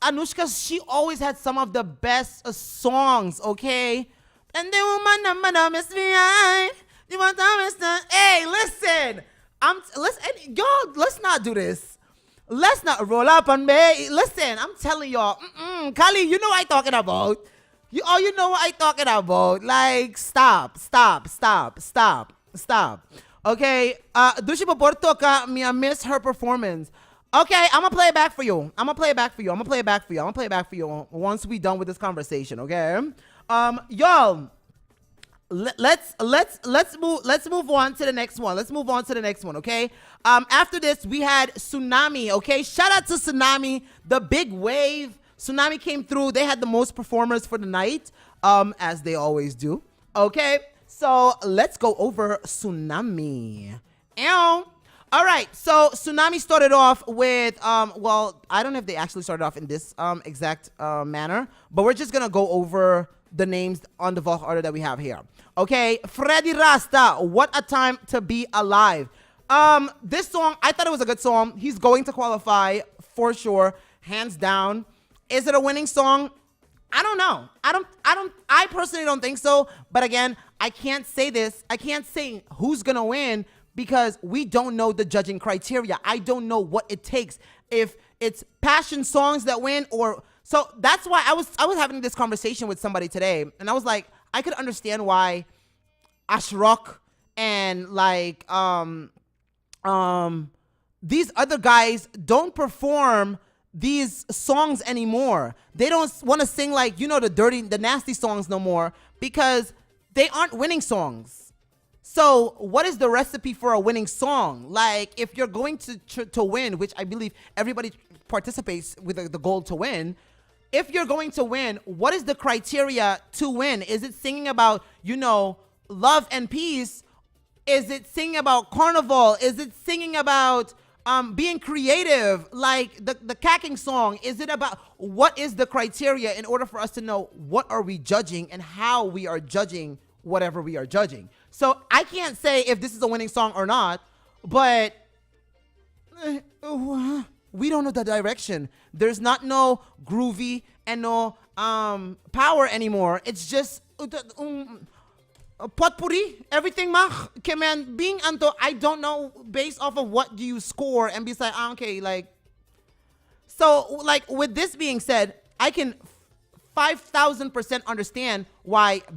Anushka. She always had some of the best songs, okay? And the woman miss me. Hey, listen. Y'all, let's not do this. Let's not roll up on me. Listen, I'm telling y'all. Kali, you know what I'm talking about. You know what I'm talking about. Like, stop. Okay, Dushi Porto ka me miss her performance. Okay, I'm gonna play it back for you. Once we done with this conversation, okay? Y'all, let's move on to the next one. Okay. After this, we had Tsunami. Okay, shout out to Tsunami, the big wave. Tsunami came through. They had the most performers for the night, as they always do. Okay. So let's go over Tsunami. All right. So Tsunami started off with, well, I don't know if they actually started off in this exact manner, but we're just going to go over the names on the Volk order that we have here. Okay. Freddy Rasta, What a Time to Be Alive. This song, I thought it was a good song. He's going to qualify for sure, hands down. Is it a winning song? I don't know. I personally don't think so. But again, I can't say this. I can't say who's going to win because we don't know the judging criteria. I don't know what it takes. If it's passion songs that win or... So that's why I was having this conversation with somebody today. And I was like, I could understand why Ashrok and like these other guys don't perform these songs anymore. They don't want to sing like, you know, the nasty songs no more because they aren't winning songs. So what is the recipe for a winning song? Like if you're going to win, which I believe everybody participates with the goal to win. If you're going to win, what is the criteria to win? Is it singing about, you know, love and peace? Is it singing about carnival? Is it singing about being creative, like the cacking song? Is it about, what is the criteria in order for us to know what are we judging and how we are judging whatever we are judging? So I can't say if this is a winning song or not, but we don't know the direction. There's not no groovy and no power anymore. It's just potpourri, everything man being anto, I don't know based off of what do you score and be like, okay, like, so like with this being said, I can 5,000% understand why a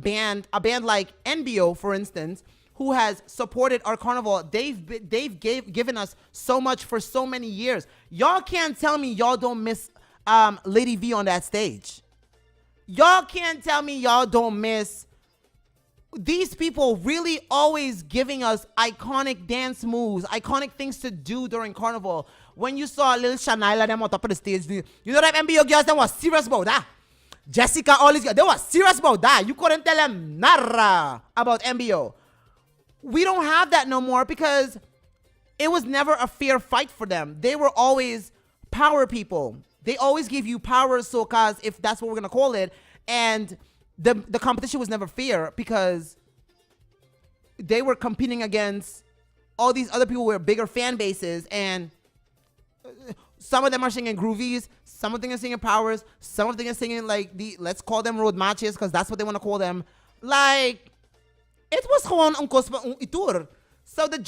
band like NBO, for instance, who has supported our carnival, they've given us so much for so many years. Y'all can't tell me y'all don't miss Lady V on that stage. Y'all can't tell me y'all don't miss these people really always giving us iconic dance moves, iconic things to do during carnival. When you saw Lil Shanaila them on top of the stage, you know that MBO girls, they were serious about that. Jessica, all these girls, they were serious about that. You couldn't tell them nada about MBO. We don't have that no more because it was never a fair fight for them. They were always power people. They always give you power socas, if that's what we're going to call it. And the competition was never fair because they were competing against all these other people with bigger fan bases, and some of them are singing groovies, some of them are singing powers, some of them are singing like let's call them road matches because that's what they want to call them. Like, it was gewoon un itur. So the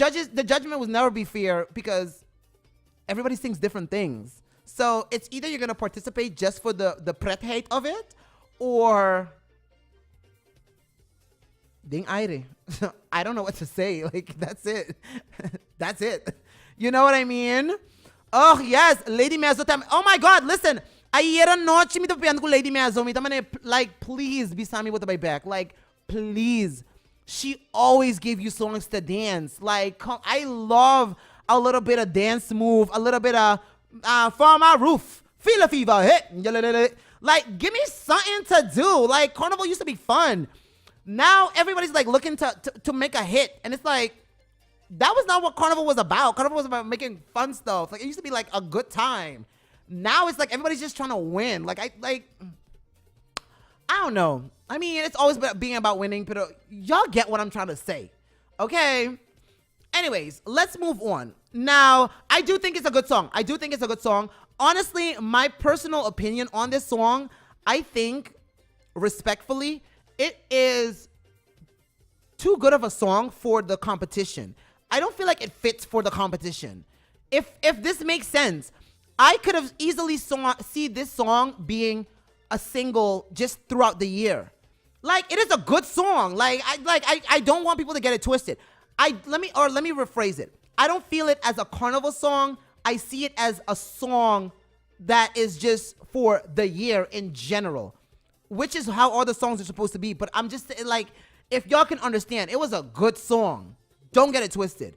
judgment was never be fair because everybody sings different things. So it's either you're gonna participate just for the pretheit of it, or ding aire. I don't know what to say. Like, that's it. That's it. You know what I mean? Oh, yes. Lady Meazo. Oh, my God. Listen. Ayer noche me tapiando con Lady Meazo. Like, please, besame with my back. Like, please. She always gave you songs to dance. Like, I love a little bit of dance move. A little bit of from my roof. Feel a fever. Hit. Like, give me something to do. Like, carnival used to be fun. Now everybody's like looking to make a hit, and it's like, that was not what Carnival was about. Carnival was about making fun stuff. Like, it used to be like a good time. Now it's like everybody's just trying to win. I don't know. I mean, it's always being about winning, but y'all get what I'm trying to say. Okay? Anyways, let's move on. Now, I do think it's a good song. Honestly, my personal opinion on this song, I think, respectfully, it is too good of a song for the competition. I don't feel like it fits for the competition. If this makes sense, I could have easily see this song being a single just throughout the year. Like, it is a good song. I don't want people to get it twisted. Let me rephrase it. I don't feel it as a Carnival song. I see it as a song that is just for the year in general, which is how all the songs are supposed to be. But I'm just like, if y'all can understand, it was a good song. Don't get it twisted.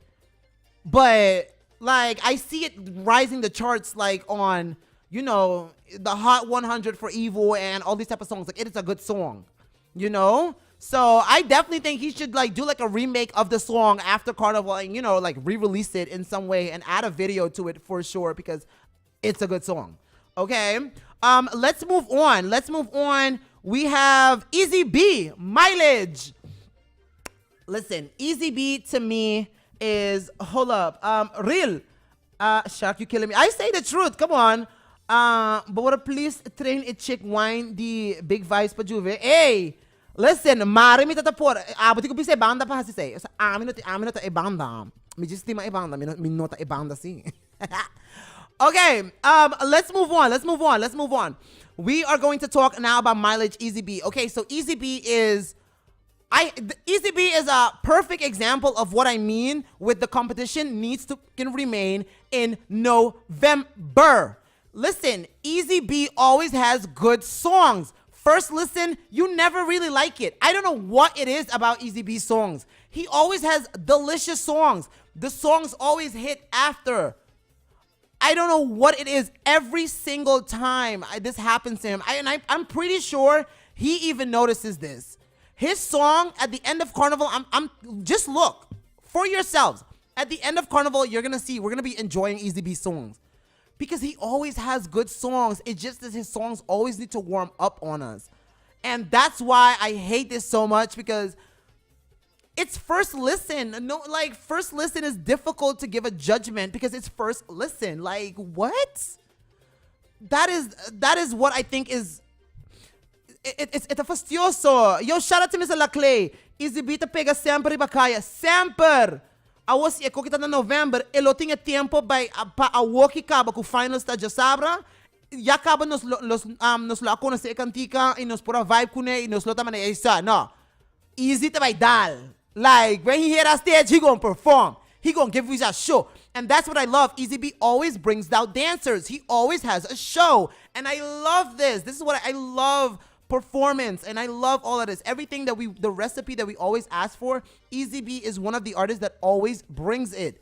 But like, I see it rising the charts, like on, you know, the Hot 100 for Evil and all these type of songs. Like, it is a good song, you know? So I definitely think he should like do like a remake of the song after Carnival and, you know, like re-release it in some way and add a video to it for sure, because it's a good song. Okay. Let's move on. We have Easy B, Mileage. Listen, Easy B to me is, hold up, real. Shark, you killing me. I say the truth. Come on. But what please train a chick wine the big vice pa Juve. Hey, listen, mari mi tatapor. Buti ko bisa banda pa hasi say. Amin na ta e banda. Mi just ma e banda. Mi nota e banda si. Okay, let's move on. We are going to talk now about Mileage, Easy B. Okay, so Easy B is a perfect example of what I mean with the competition needs to can remain in November. Listen, Easy B always has good songs. First listen, you never really like it. I don't know what it is about Easy B's songs. He always has delicious songs. The songs always hit after. I don't know what it is. Every single time this happens to him, I'm pretty sure he even notices this. His song at the end of Carnival, I'm just look for yourselves. At the end of Carnival, you're gonna see we're gonna be enjoying Easy B's songs because he always has good songs. It's just that his songs always need to warm up on us, and that's why I hate this so much, because it's first listen. No, like, first listen is difficult to give a judgment because it's first listen. Like, what? That is what I think is. It's a fastioso. Yo, shout out to Mr. Laclay. Easy B te pega sempre bacaya. Sempre. Awas e kita na November. Elo tinha tempo pa awoki kaba ku finals ta jasabra. Ya kaba nos lo ako na sa ekantika e nos pura vibe kune e nos lo tamane isa. No. Easy te vai dal. Like, when he hit our stage, he gonna perform. He gonna give you a show. And that's what I love. Easy B always brings out dancers. He always has a show. And I love this. This is what I love. Performance, and I love all of this. Everything that the recipe that we always ask for, Easy B is one of the artists that always brings it.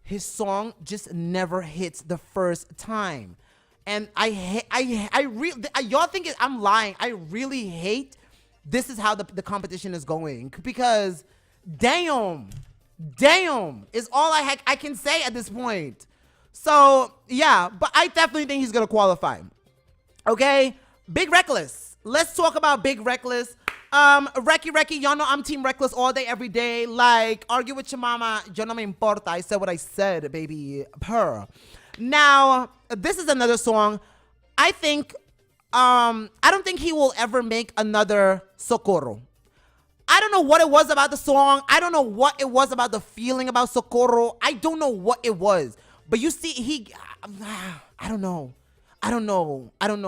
His song just never hits the first time. And y'all think I'm lying. I really hate this is how the competition is going, because damn is all I can say at this point. So yeah, but I definitely think he's gonna qualify. Okay, Big Reckless. Let's talk about Big Reckless. Recky, y'all know I'm Team Reckless all day, every day. Like, argue with your mama, yo no me importa. I said what I said, baby. Her. Now, this is another song. I don't think he will ever make another Socorro. I don't know what it was about the song. I don't know what it was about the feeling about Socorro. I don't know what it was. But you see, I don't know.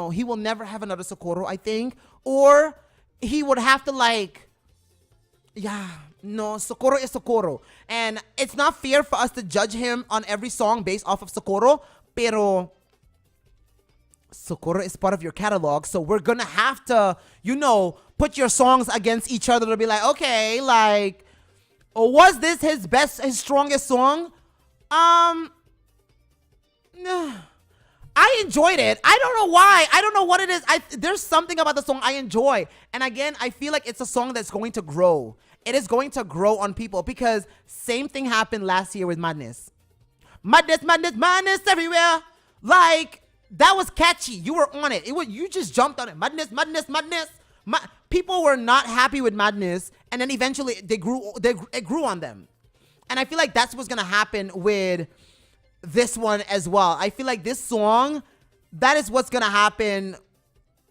He will never have another Socorro, I think. Or he would have to Socorro is Socorro. And it's not fair for us to judge him on every song based off of Socorro. Pero Socorro is part of your catalog. So we're going to have to, put your songs against each other to be like, okay, was this his strongest song? I enjoyed it. I don't know why. I don't know what it is. There's something about the song I enjoy. And again, I feel like it's a song that's going to grow. it is going to grow on people because same thing happened last year with Madness. Madness, madness, madness everywhere. Like, that was catchy. You were on it. You just jumped on it. Madness, madness, madness. People were not happy with Madness, and then eventually it grew on them. And I feel like that's what's gonna happen with this one as well. I feel like this song, that is what's gonna happen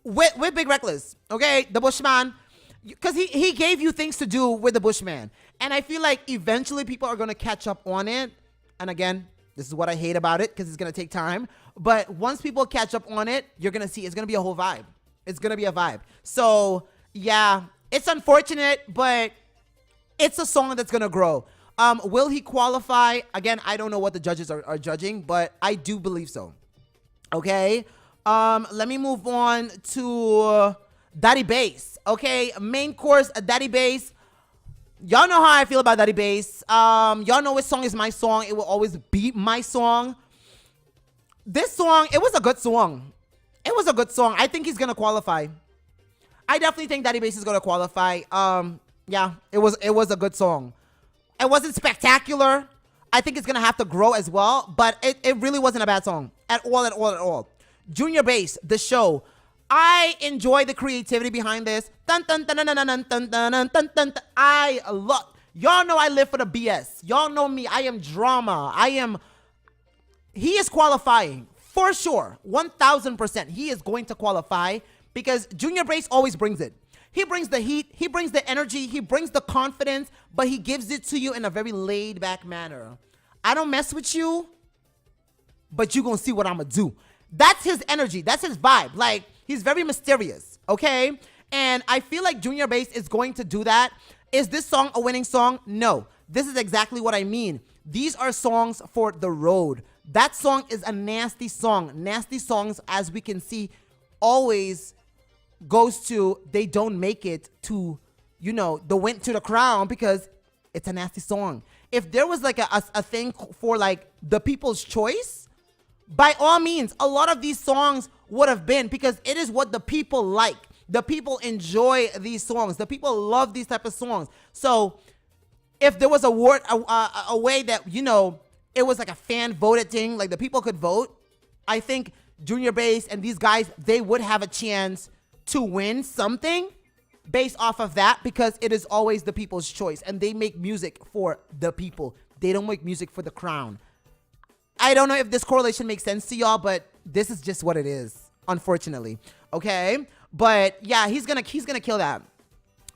with Big Reckless. Okay, the Bushman, because he gave you things to do with the Bushman, and I feel like eventually people are gonna catch up on it. And again, this is what I hate about it because it's gonna take time. But once people catch up on it, you're gonna see it's gonna be a whole vibe. It's gonna be a vibe. So yeah, it's unfortunate, but it's a song that's gonna grow. Will he qualify? Again, I don't know what the judges are judging, but I do believe so. Okay. Let me move on to Daddy Bass. Okay, main course, Daddy Bass. Y'all know how I feel about Daddy Bass. Y'all know which song is my song. It will always be my song. This song, it was a good song. It was a good song. I think he's gonna qualify. I definitely think Daddy Bass is gonna qualify. Yeah, it was a good song. It wasn't spectacular. I think it's gonna have to grow as well, but it really wasn't a bad song at all. Junior Bass, the show. I enjoy the creativity behind this. Dun, dun, dun, dun, dun, dun, dun, dun, dun, dun. I love. Y'all know I live for the BS. Y'all know me. I am drama. He is qualifying for sure. 1,000%. He is going to qualify because Junior Bass always brings it. He brings the heat. He brings the energy. He brings the confidence, but he gives it to you in a very laid back manner. I don't mess with you, but you gonna see what I'm gonna do. That's his energy. That's his vibe. Like, he's very mysterious, okay? And I feel like Junior Bass is going to do that. Is this song a winning song? No. This is exactly what I mean. These are songs for the road. That song is a nasty song. Nasty songs, as we can see, always goes to, they don't make it to, the win to the crown because it's a nasty song. If there was like a thing for like the people's choice, by all means, a lot of these songs would have been because it is what the people like. The people enjoy these songs. The people love these type of songs. So if there was a way that, it was like a fan voted thing, like the people could vote, I think Junior Bass and these guys, they would have a chance to win something based off of that because it is always the people's choice and they make music for the people. They don't make music for the crown. I don't know if this correlation makes sense to y'all, but this is just what it is, unfortunately. Okay? But yeah, he's gonna kill that.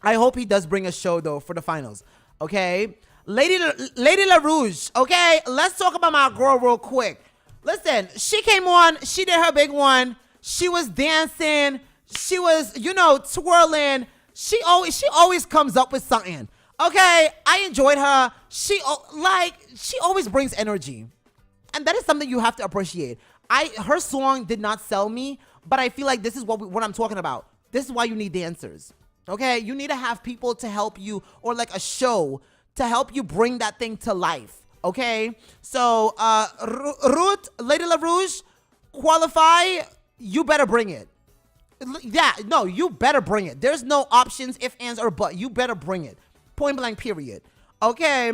I hope he does bring a show though for the finals. Okay? Lady La Rouge. Okay? Let's talk about my girl real quick. Listen, she came on, she did her big one. She was dancing, she was, twirling. She always comes up with something. Okay? I enjoyed her. She always brings energy. And that is something you have to appreciate. Her song did not sell me, but I feel like this is what I'm talking about. This is why you need dancers. Okay? You need to have people to help you, or like a show to help you bring that thing to life. Okay? So, Ruth, Lady La Rouge, qualify, you better bring it. Yeah, no, you better bring it. There's no options, if, ands, or but. You better bring it. Point blank, period. Okay?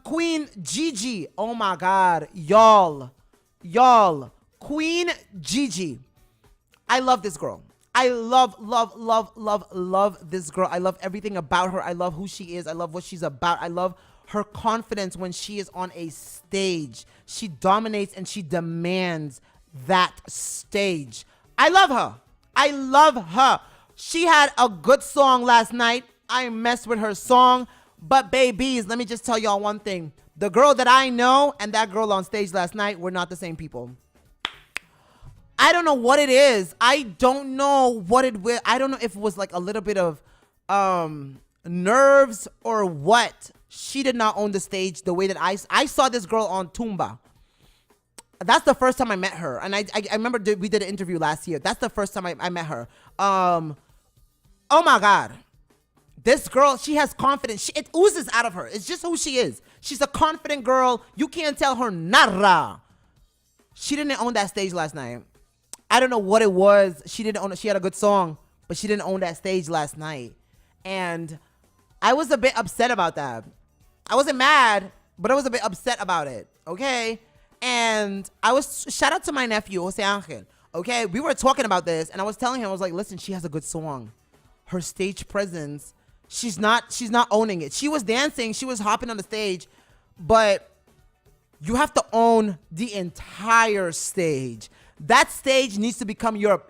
Queen Gigi. Oh my God. Y'all. Queen Gigi. I love this girl. I love this girl. I love everything about her. I love who she is. I love what she's about. I love her confidence when she is on a stage. She dominates and she demands that stage. I love her. She had a good song last night. I messed with her song. But babies, let me just tell y'all one thing. The girl that I know and that girl on stage last night were not the same people. I don't know what it is. I don't know if it was like a little bit of nerves or what. She did not own the stage the way that I saw this girl on Tumba. That's the first time I met her. And I remember we did an interview last year. That's the first time I met her. Oh my God. This girl, she has confidence. It oozes out of her. It's just who she is. She's a confident girl. You can't tell her nada. She didn't own that stage last night. I don't know what it was. She didn't own it. She had a good song, but she didn't own that stage last night. And I was a bit upset about that. I wasn't mad, but I was a bit upset about it. Okay. And shout out to my nephew, Jose Angel. Okay. We were talking about this and I was telling him, I was like, listen, she has a good song. Her stage presence, she's not owning it. She was dancing, she was hopping on the stage, but you have to own the entire stage. That stage needs to become your,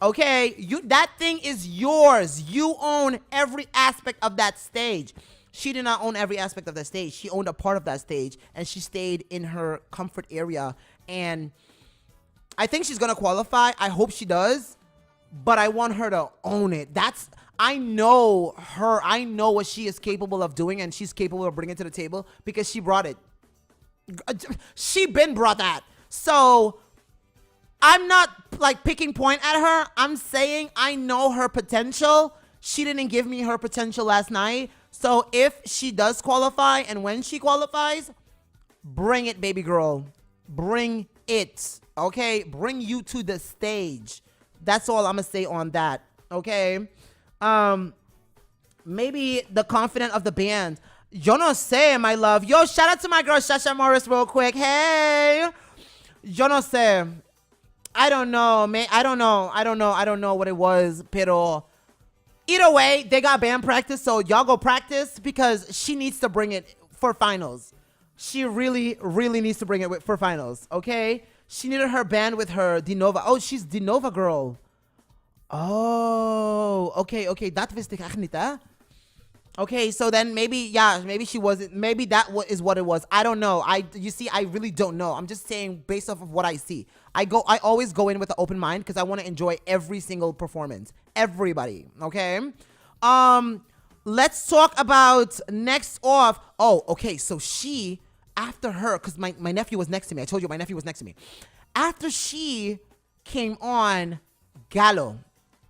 okay? That thing is yours. You own every aspect of that stage. She did not own every aspect of that stage. She owned a part of that stage, and she stayed in her comfort area. And I think she's gonna qualify. I hope she does, but I want her to own it. I know her. I know what she is capable of doing, and she's capable of bringing it to the table because she brought it. She been brought that. So I'm not like picking point at her. I'm saying I know her potential. She didn't give me her potential last night. So if she does qualify and when she qualifies, bring it, baby girl. Bring it. Okay? Bring you to the stage. That's all I'm going to say on that. Okay? Maybe the confident of the band. Yo no sé, my love. Yo, shout out to my girl, Shasha Morris, real quick. Hey. Yo no sé. I don't know, man. I don't know what it was, pero either way, they got band practice, so y'all go practice because she needs to bring it for finals. She really, really needs to bring it for finals, okay? She needed her band with her Dinova. Oh, she's Dinova girl. Oh, okay. Dat wist ik echt niet, hè? Okay, so then maybe she wasn't. Maybe that is what it was. I don't know. You see, I really don't know. I'm just saying based off of what I see. I always go in with an open mind because I want to enjoy every single performance. Everybody, okay? Let's talk about next off. Oh, okay. So she, after her, because my nephew was next to me. I told you my nephew was next to me. After she came on, Gallo.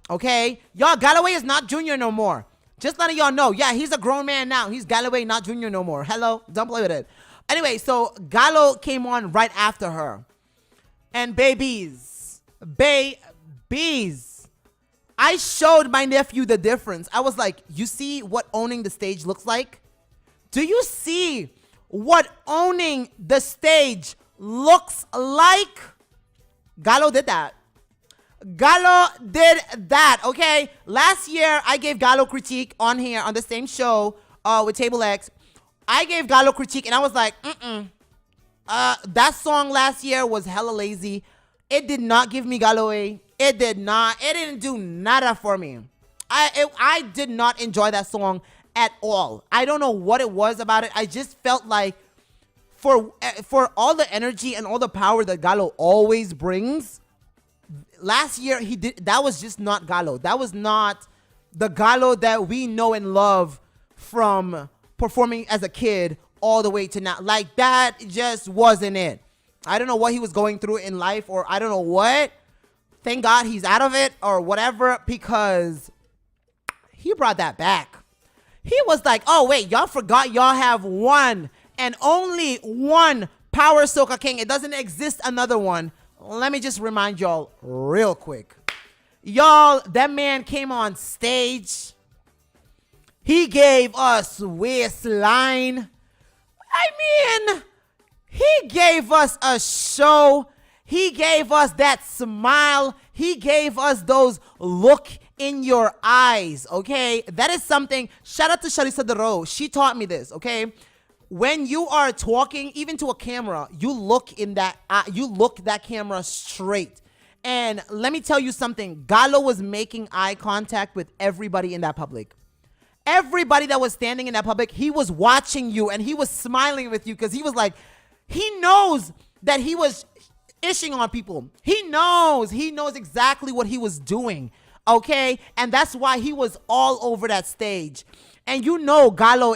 Okay, y'all, Galloway is not junior no more. Just letting y'all know. Yeah, he's a grown man now. He's Galloway, not junior no more. Hello, don't play with it. Anyway, so Gallo came on right after her. And babies, I showed my nephew the difference. I was like, you see what owning the stage looks like? Do you see what owning the stage looks like? Gallo did that. Okay? Last year, I gave Gallo critique on here on the same show with Table X. I gave Gallo critique, and I was like, that song last year was hella lazy. It did not give me Galloway. It did not. It didn't do nada for me. I did not enjoy that song at all. I don't know what it was about it. I just felt like for all the energy and all the power that Gallo always brings, last year that was just not Gallo. That was not the Gallo that we know and love from performing as a kid all the way to now. Like, that just wasn't it. I don't know what he was going through in life, or I don't know what. Thank God he's out of it or whatever, because he brought that back. He was like, oh wait, y'all forgot y'all have one and only one Power Soca King. It doesn't exist another one. Let me just remind y'all real quick. Y'all, that man came on stage. He gave us Waistline. I mean, he gave us a show. He gave us that smile. He gave us those look in your eyes, okay? That is something. Shout out to Sharissa Dero. She taught me this, okay? When you are talking, even to a camera, you look that camera straight. And let me tell you something. Gallo was making eye contact with everybody in that public. Everybody that was standing in that public, he was watching you and he was smiling with you because he was like, he knows that he was ishing on people. He knows exactly what he was doing, okay? And that's why he was all over that stage. And you know Gallo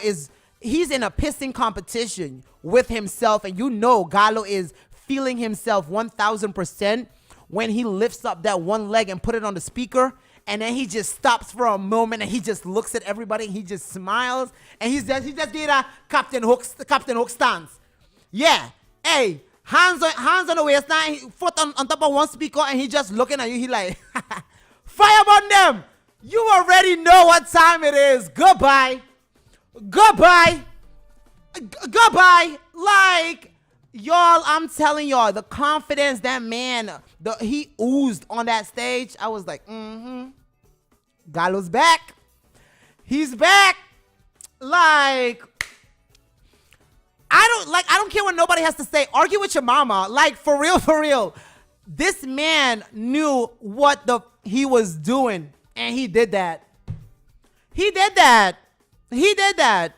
he's in a pissing competition with himself, and you know Gallo is feeling himself 1,000% when he lifts up that one leg and put it on the speaker, and then he just stops for a moment and he just looks at everybody and he just smiles and he just did a Captain Hook stance. Yeah, hey, hands on the waistline, foot on top of one speaker, and he just looking at you. He like, fire on them. You already know what time it is. Goodbye. Goodbye. Goodbye. Like, y'all, I'm telling y'all, the confidence that man, he oozed on that stage. I was like, Gallo's back. He's back. Like, I don't care what nobody has to say. Argue with your mama. Like, for real, for real. This man knew what he was doing, and he did that. He did that. He did that.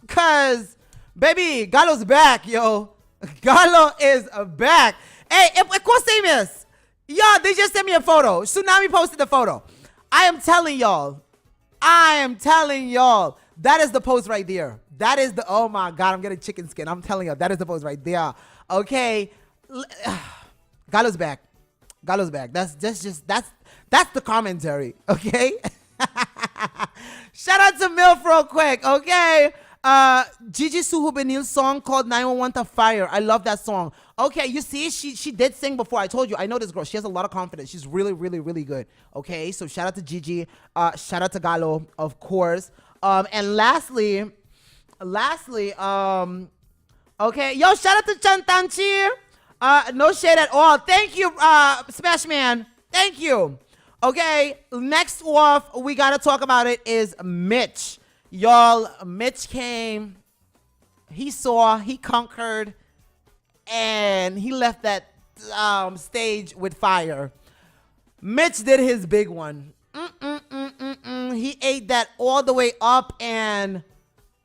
Cause, baby, Gallo's back, yo. Gallo is back. Hey, Quasimus. Y'all, they just sent me a photo. Tsunami posted the photo. I am telling y'all. That is the post right there. That is the, oh my God, I'm getting chicken skin. I'm telling you, that is the post right there. Okay. Gallo's back. Gallo's back. That's the commentary. Okay. Shout out to MILF real quick. Okay. Gigi Suhu Benil's song called 911 to Fire. I love that song. Okay, you see, she did sing before. I told you, I know this girl. She has a lot of confidence. She's really, really, really good. Okay, so shout out to Gigi. Shout out to Gallo, of course. And lastly, okay, yo, shout out to Chantanchi. No shade at all. Thank you, Smash Man. Thank you. Okay, next off, we gotta talk about it is Mitch. Y'all, Mitch came, he saw, he conquered, and he left that stage with fire. Mitch did his big one. He ate that all the way up, and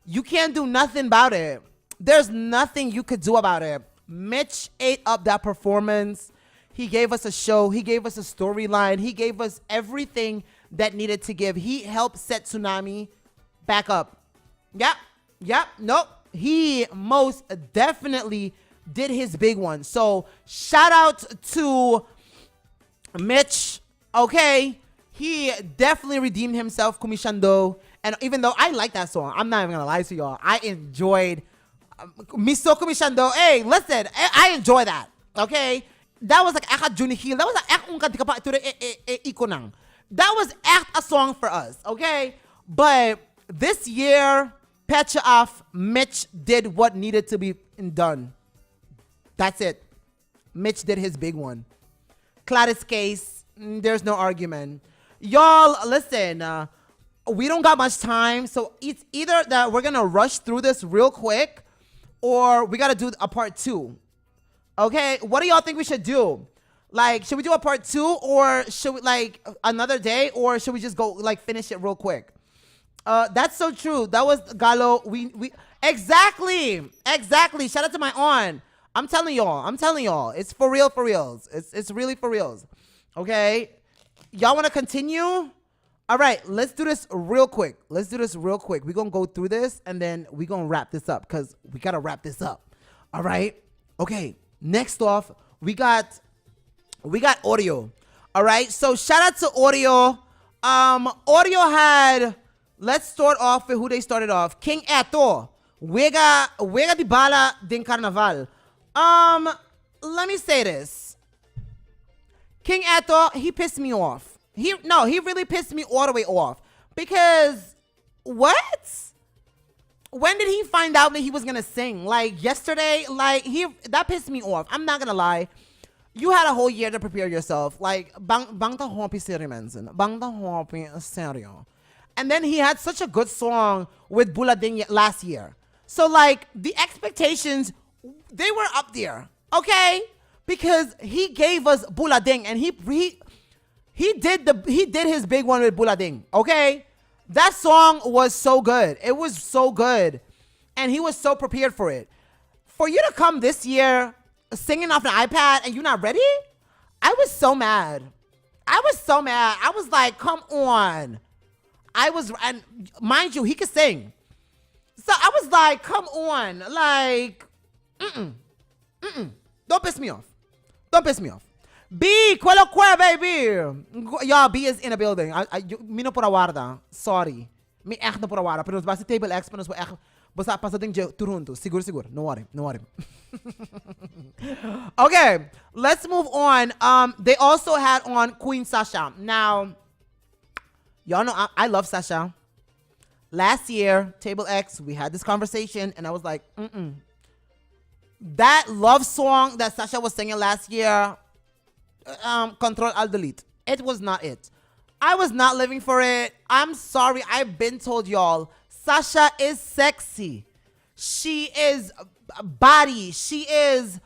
you can't do nothing about it. There's nothing you could do about it. Mitch ate up that performance. He gave us a show. He gave us a storyline. He gave us everything that needed to give. He helped set Tsunami back up. Yep. Nope. He most definitely did his big one. So shout out to Mitch. Okay. He definitely redeemed himself, Kumishando. And even though I like that song, I'm not even gonna lie to y'all. I enjoyed Miso Kumishando. Hey, listen, I enjoy that. Okay. That was like Juni Hill. That was like that was a song for us. Okay. But this year, Patch Off, Mitch did what needed to be done. That's it. Mitch did his big one. Gladys case, there's no argument. Y'all, listen, we don't got much time, so it's either that we're gonna rush through this real quick, or we gotta do a part 2. Okay, what do y'all think we should do? Like, should we do a part 2, or should we like another day, or should we just go like finish it real quick? That's so true. That was Gallo. We exactly. Shout out to my aunt. I'm telling y'all. It's for real, for reals. It's really for reals. Okay. Y'all want to continue? All right. Let's do this real quick. We're going to go through this and then we're going to wrap this up because we got to wrap this up. All right. Okay. Next off, we got audio. All right. So shout out to audio. Audio had, let's start off with who they started off. King Eto. Wega di bala din carnaval. Let me say this. King Eto, he pissed me off. He really pissed me all the way off. Because, what? When did he find out that he was going to sing? Like, yesterday? Like, that pissed me off. I'm not going to lie. You had a whole year to prepare yourself. Like, bang the hopi serio mensen. Bang the hopi serio. And then he had such a good song with Bulading last year. So, like, the expectations, they were up there, okay? Because he gave us Bulading, and he did his big one with Bulading, okay? That song was so good. It was so good. And he was so prepared for it. For you to come this year singing off an iPad and you're not ready? I was so mad. I was like, come on. And mind you, he could sing. So I was like, come on. Like, Don't piss me off. B, quello qua, baby. Y'all, B is in a building. Mi no pura guarda. Sorry. Mi echt no pura guarda. Pero nos basta table X, pero nos echt basta pasading je turunto. Siguro. No worry. Okay, let's move on. They also had on Queen Sasha. Now, Y'all know I love Sasha. Last year, Table X, we had this conversation, and I was like, that love song that Sasha was singing last year, Control Alt Delete. It was not it. I was not living for it. I'm sorry. I've been told y'all, Sasha is sexy. She is body. She is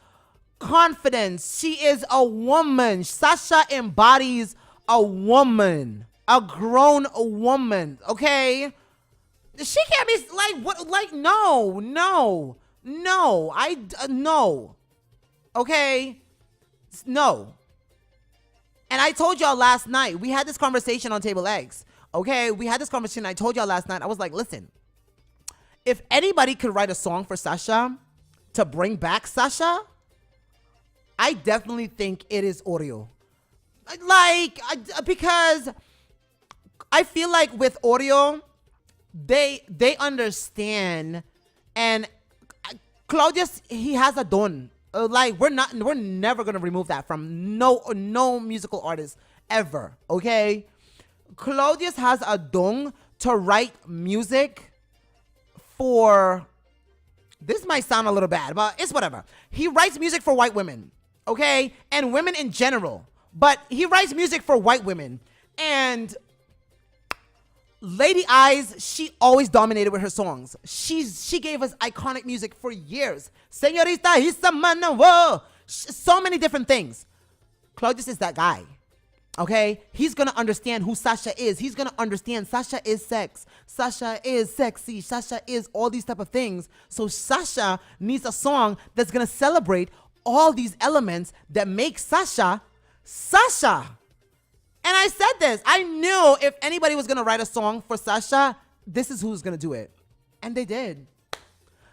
confidence. She is a woman. Sasha embodies a woman, a grown woman. Okay, she can't be like what? Like no. No. Okay, no. And I told y'all last night, we had this conversation on Table X. Okay, we had this conversation. I told y'all last night, I was like, listen, if anybody could write a song for Sasha to bring back Sasha, I definitely think it is Oreo. Because I feel like with Oreo, they understand, and Claudius, he has a don. We're never gonna remove that from no musical artist ever. Okay, Claudius has a don to write music for. This might sound a little bad, but it's whatever. He writes music for white women, okay, and women in general. But he writes music for white women, and Lady Eyes, she always dominated with her songs. She gave us iconic music for years. Señorita, he's a man, whoa. So many different things. Claudius is that guy. Okay? He's gonna understand who Sasha is. He's gonna understand Sasha is sex. Sasha is sexy. Sasha is all these type of things. So Sasha needs a song that's gonna celebrate all these elements that make Sasha, Sasha. And I said this. I knew if anybody was going to write a song for Sasha, this is who's going to do it. And they did.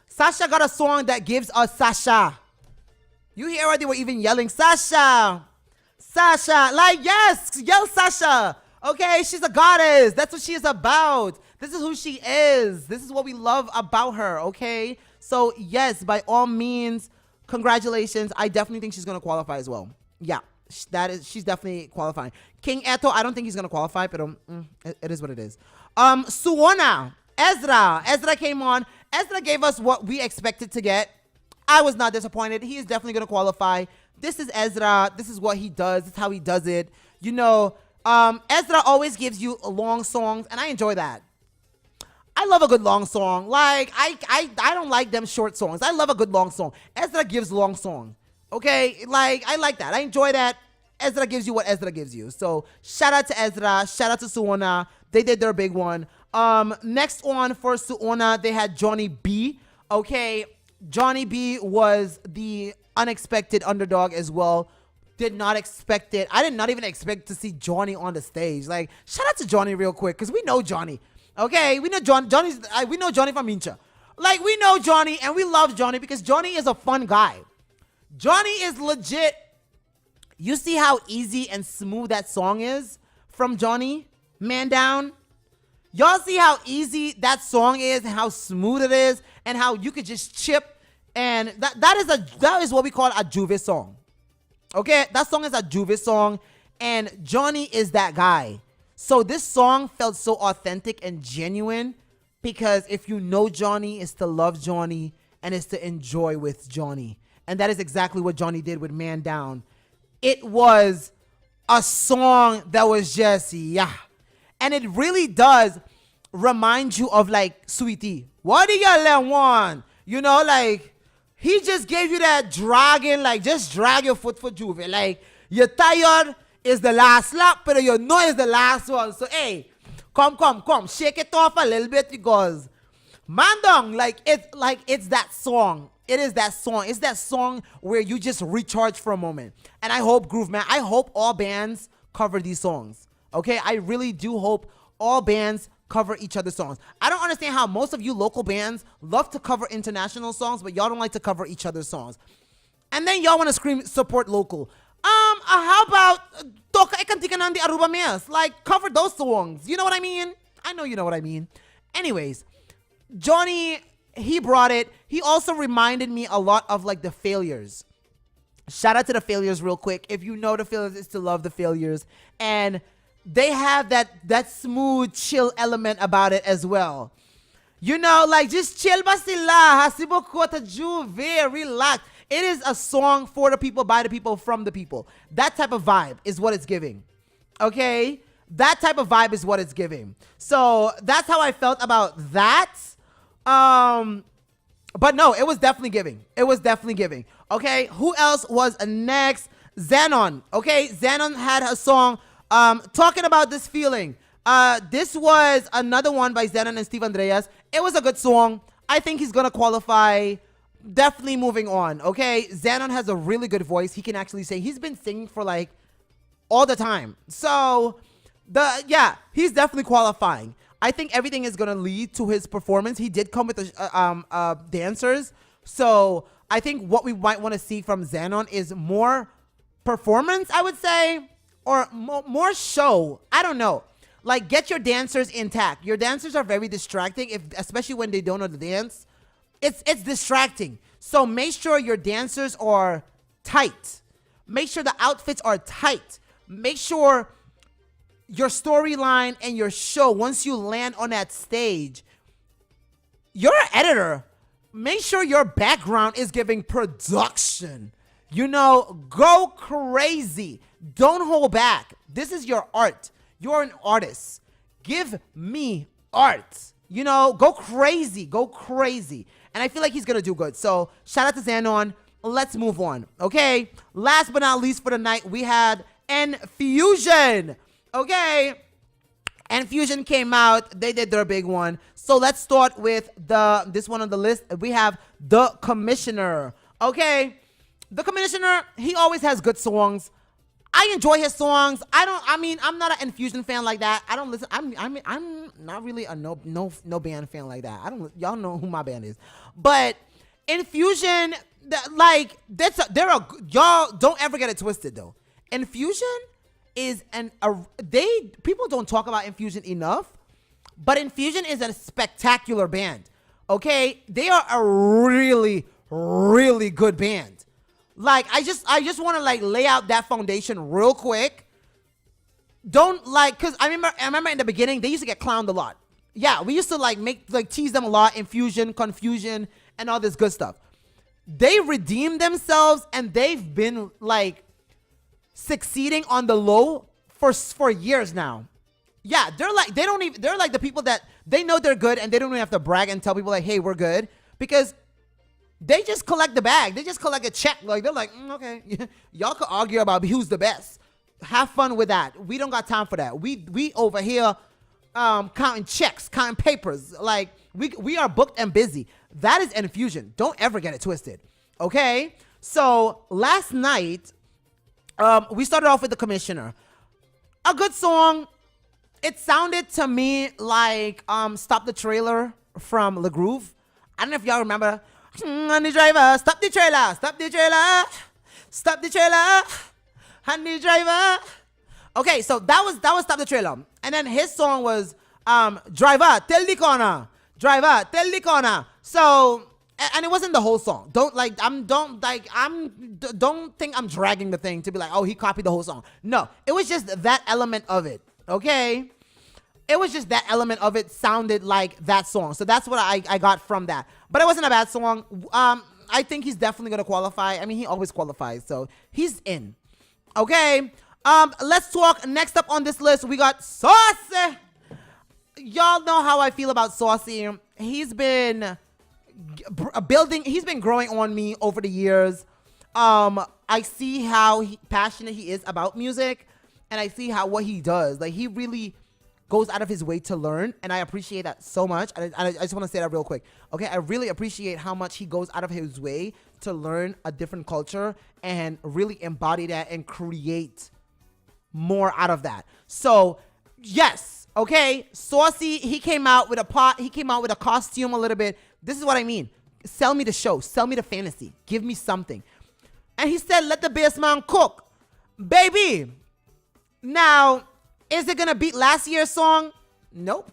Sasha got a song that gives us Sasha. You hear why they were even yelling, Sasha. Sasha. Like, yes, yell Sasha. Okay, she's a goddess. That's what she is about. This is who she is. This is what we love about her, okay? So, yes, by all means, congratulations. I definitely think she's going to qualify as well. Yeah. She's definitely qualifying. King Eto, I don't think he's gonna qualify, but it is what it is. Suona, Ezra came on. Ezra gave us what we expected to get. I was not disappointed. He is definitely gonna qualify. This is Ezra. This is what he does. This is how he does it. You know, Ezra always gives you long songs, and I enjoy that. I love a good long song. Like I don't like them short songs. I love a good long song. Ezra gives long songs. Okay, like I like that. I enjoy that. Ezra gives you what Ezra gives you. So shout out to Ezra. Shout out to Suona. They did their big one. Next on for Suona, they had Johnny B. Okay, Johnny B was the unexpected underdog as well. Did not expect it. I did not even expect to see Johnny on the stage. Like, shout out to Johnny real quick, because we know Johnny. Okay, we know we know Johnny from Mincha. Like, we know Johnny, and we love Johnny because Johnny is a fun guy. Johnny is legit. You see how easy and smooth that song is from Johnny? Man Down. Y'all see how easy that song is and how smooth it is and how you could just chip. And that is what we call a Juve song. Okay? That song is a Juve song, and Johnny is that guy. So this song felt so authentic and genuine because if you know Johnny, it's to love Johnny and it's to enjoy with Johnny. And that is exactly what Johnny did with Man Down. It was a song that was just, yeah. And it really does remind you of, like, Sweetie. What do y'all want? You know, like, he just gave you that dragging, like, just drag your foot for Juve. Like, you're tired, it's the last lap, but you know it's the last one. So, hey, come. Shake it off a little bit because, Man Down, it's that song. It is that song. It's that song where you just recharge for a moment. And I hope, Groove Man, I hope all bands cover these songs. Okay? I really do hope all bands cover each other's songs. I don't understand how most of you local bands love to cover international songs, but y'all don't like to cover each other's songs. And then y'all want to scream, support local. How about Toka Ekantikan the Aruba Mayas? Like, cover those songs. You know what I mean? I know you know what I mean. Anyways, Johnny, he brought it. He also reminded me a lot of, like, the Failures. Shout out to the Failures real quick. If you know the Failures, it's to love the Failures. And they have that smooth, chill element about it as well. You know, like just chill ba sila, hasibo ko ta juve, relax. It is a song for the people, by the people, from the people. That type of vibe is what it's giving. Okay? That type of vibe is what it's giving. So that's how I felt about that. But no, it was definitely giving. It was definitely giving. Okay, who else was next? Xenon. Okay, Xenon had a song talking about this feeling. This was another one by Xenon and Steve Andreas. It was a good song. I think he's gonna qualify. Definitely moving on. Okay, Xenon has a really good voice. He can actually sing. He's been singing for like all the time. So he's definitely qualifying. I think everything is gonna lead to his performance. He did come with the dancers, so I think what we might want to see from Xenon is more performance, I would say, or more show. I don't know. Like, get your dancers intact. Your dancers are very distracting, especially when they don't know the dance. It's distracting. So make sure your dancers are tight. Make sure the outfits are tight. Make sure your storyline and your show, once you land on that stage, you're an editor. Make sure your background is giving production. You know, go crazy. Don't hold back. This is your art. You're an artist. Give me art. You know, go crazy. Go crazy. And I feel like he's going to do good. So shout out to Xenon. Let's move on. Okay. Last but not least for the night, we had Infusion. Okay. Infusion came out. They did their big one. So let's start with this one on the list. We have The Commissioner. Okay. The Commissioner, he always has good songs. I enjoy his songs. I'm not an Infusion fan like that. I don't listen. I'm not really a no band fan like that. Y'all know who my band is. But Infusion, y'all don't ever get it twisted though. Infusion is people don't talk about Infusion enough, but Infusion is a spectacular band. Okay? They are a really, really good band. Like, I just want to like lay out that foundation real quick. Cause I remember in the beginning, they used to get clowned a lot. Yeah, we used to tease them a lot, Infusion, Confusion, and all this good stuff. They redeemed themselves and they've been like succeeding on the low for years now. Yeah, they're like the people that they know they're good and they don't even have to brag and tell people like, hey, we're good, because they just collect the bag. They just collect a check. Like, they're like, okay, y'all could argue about who's the best. Have fun with that. We don't got time for that. We over here counting checks, counting papers. Like, we are booked and busy. That is Infusion. Don't ever get it twisted. Okay? So last night, we started off with The Commissioner. A good song. It sounded to me like Stop the Trailer from Le Groove. I don't know if y'all remember. Honey driver, stop the trailer, stop the trailer, stop the trailer, honey driver. Okay, so that was Stop the Trailer. And then his song was Driver, tell the corner. Driver, tell the corner. So, and it wasn't the whole song. Don't think I'm dragging the thing to be like, oh, he copied the whole song. No, it was just that element of it. Okay? It was just that element of it sounded like that song. So that's what I got from that. But it wasn't a bad song. I think he's definitely going to qualify. I mean, he always qualifies. So he's in. Okay. Let's talk. Next up on this list, we got Saucy. Y'all know how I feel about Saucy. He's been he's been growing on me over the years. I see how passionate he is about music. And I see what he does. Like, he really goes out of his way to learn, and I appreciate that so much. I just want to say that real quick. Okay, I really appreciate how much he goes out of his way to learn a different culture and really embody that and create more out of that. So, yes, okay, Saucy, he came out with a costume a little bit. This is what I mean. Sell me the show. Sell me the fantasy. Give me something. And he said, let the bass man cook. Baby, now, is it going to beat last year's song? Nope.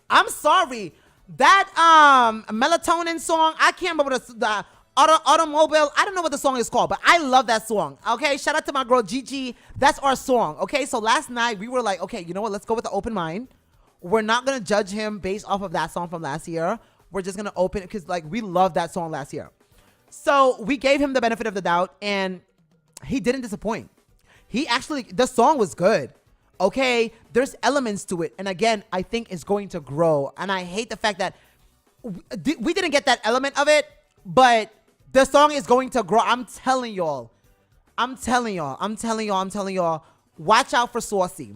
I'm sorry. That melatonin song, I can't remember Automobile. I don't know what the song is called, but I love that song. Okay, shout out to my girl Gigi. That's our song. Okay, so last night we were like, okay, you know what? Let's go with the open mind. We're not gonna judge him based off of that song from last year. We're just gonna open it because like we loved that song last year. So we gave him the benefit of the doubt, and he didn't disappoint. The song was good. Okay, there's elements to it, and again, I think it's going to grow. And I hate the fact that we didn't get that element of it, but the song is going to grow. I'm telling y'all. Watch out for Saucy.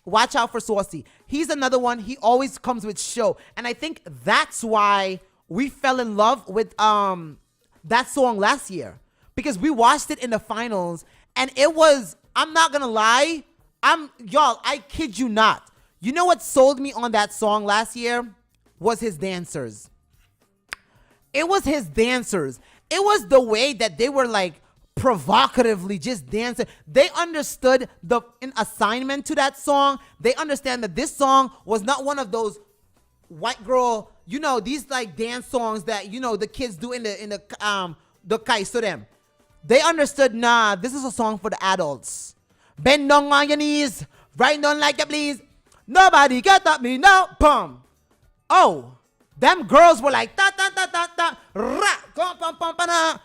Watch out for Saucy. He's another one. He always comes with show, and I think that's why we fell in love with that song last year, because we watched it in the finals, and it was. I'm not gonna lie. I kid you not. You know what sold me on that song last year was his dancers. It was his dancers. It was the way that they were like provocatively just dancing. They understood the assignment to that song. They understand that this song was not one of those white girl, these like dance songs that, the kids do in the kaiso them. They understood, nah, this is a song for the adults. Bend down on your knees, right down like you please. Nobody get at me now, pum. Oh, them girls were like ta ta ta ta ta, ra, pum pum pum pum.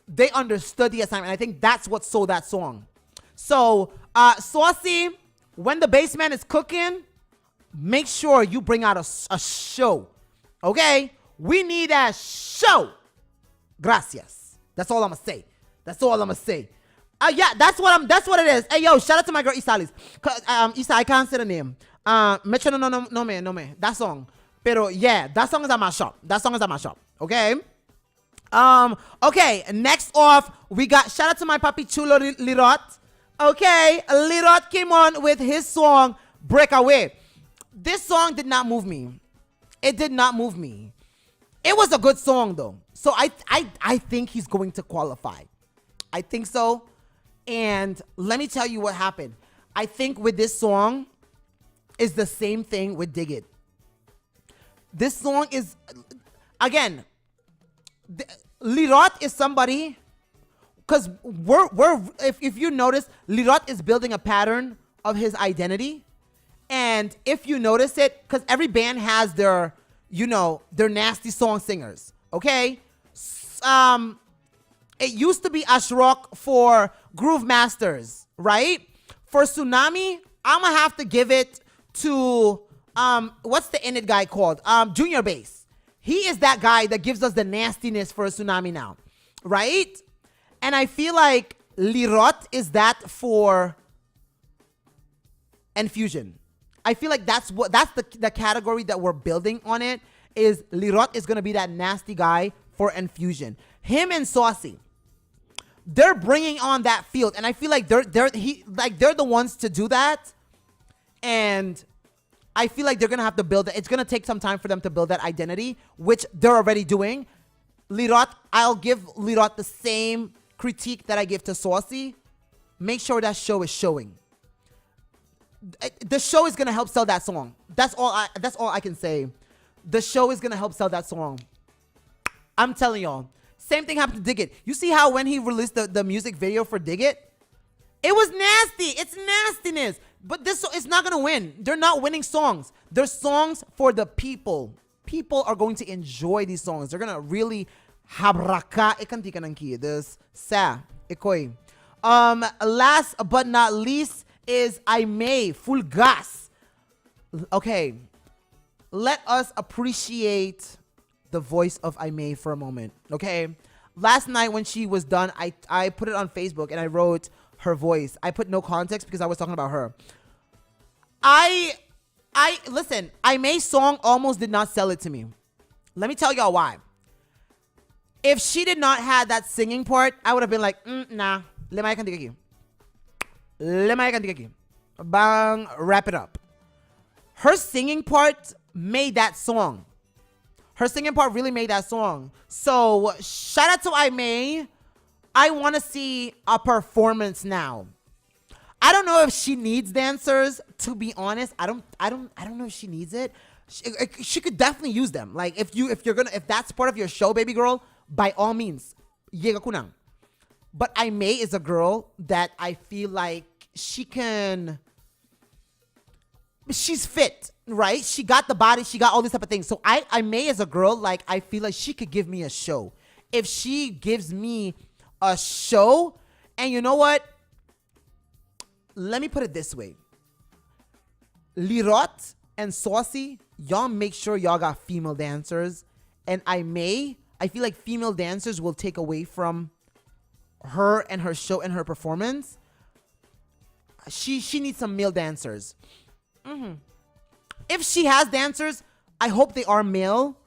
They understood the assignment. I think that's what sold that song. So, Saucy, when the bass man is cooking, make sure you bring out a show. Okay? We need a show. Gracias. That's all I'm gonna say. Yeah, that's what it is. Hey, yo, shout out to my girl Isalis. Isa, I can't say the name. Metro, no, man. That song. Pero, yeah, that song is at my shop. Okay? Okay, next off, we got, shout out to my papi chulo Lirot. Okay, Lirot came on with his song, Breakaway. This song did not move me. It did not move me. It was a good song, though. So I think he's going to qualify. I think so. And let me tell you what happened. I think with this song is the same thing with Dig It. This song is, again, Lirot is somebody, because if you notice, Lirot is building a pattern of his identity. And if you notice it, because every band has their nasty song singers, okay? It used to be Ashrok for Groove Masters, right? For Tsunami, I'm going to have to give it to, what's the Init guy called? Junior Bass. He is that guy that gives us the nastiness for a Tsunami now, right? And I feel like Lirot is that for Infusion. I feel like that's the category that we're building on it, is Lirot is going to be that nasty guy for Infusion. Him and Saucy, they're bringing on that field, and I feel like they're the ones to do that. And I feel like they're gonna have to build it. It's gonna take some time for them to build that identity, which they're already doing. Lirot, I'll give Lirot the same critique that I give to Saucy. Make sure that show is showing. The show is gonna help sell that song. That's all I can say. The show is gonna help sell that song. I'm telling y'all. Same thing happened to Dig It. You see how when he released the music video for Dig It, it was nasty. It's nastiness. But this it's not going to win. They're not winning songs. They're songs for the people. People are going to enjoy these songs. They're going to really habraka ikantika nanki. This sa ikoy. Last but not least is I May Full Gas. Okay. Let us appreciate the voice of I May for a moment, okay? Last night when she was done, I put it on Facebook and I wrote her voice. I put no context because I was talking about her. Listen, I May's song almost did not sell it to me. Let me tell y'all why. If she did not have that singing part, I would have been like, nah, bang, wrap it up. Her singing part made that song. Her singing part really made that song. So shout out to I May. I want to see a performance now. I don't know if she needs dancers, to be honest. I don't know if she needs it. She could definitely use them. Like if that's part of your show, baby girl, by all means, yega kunang. But I May is a girl that I feel like she's fit, right? She got the body, she got all these type of things. So I May is a girl, like, I feel like she could give me a show. If she gives me a show, and you know what? Let me put it this way. Lirot and Saucy, y'all make sure y'all got female dancers. And I feel like female dancers will take away from her and her show and her performance. She needs some male dancers. If she has dancers, I hope they are male,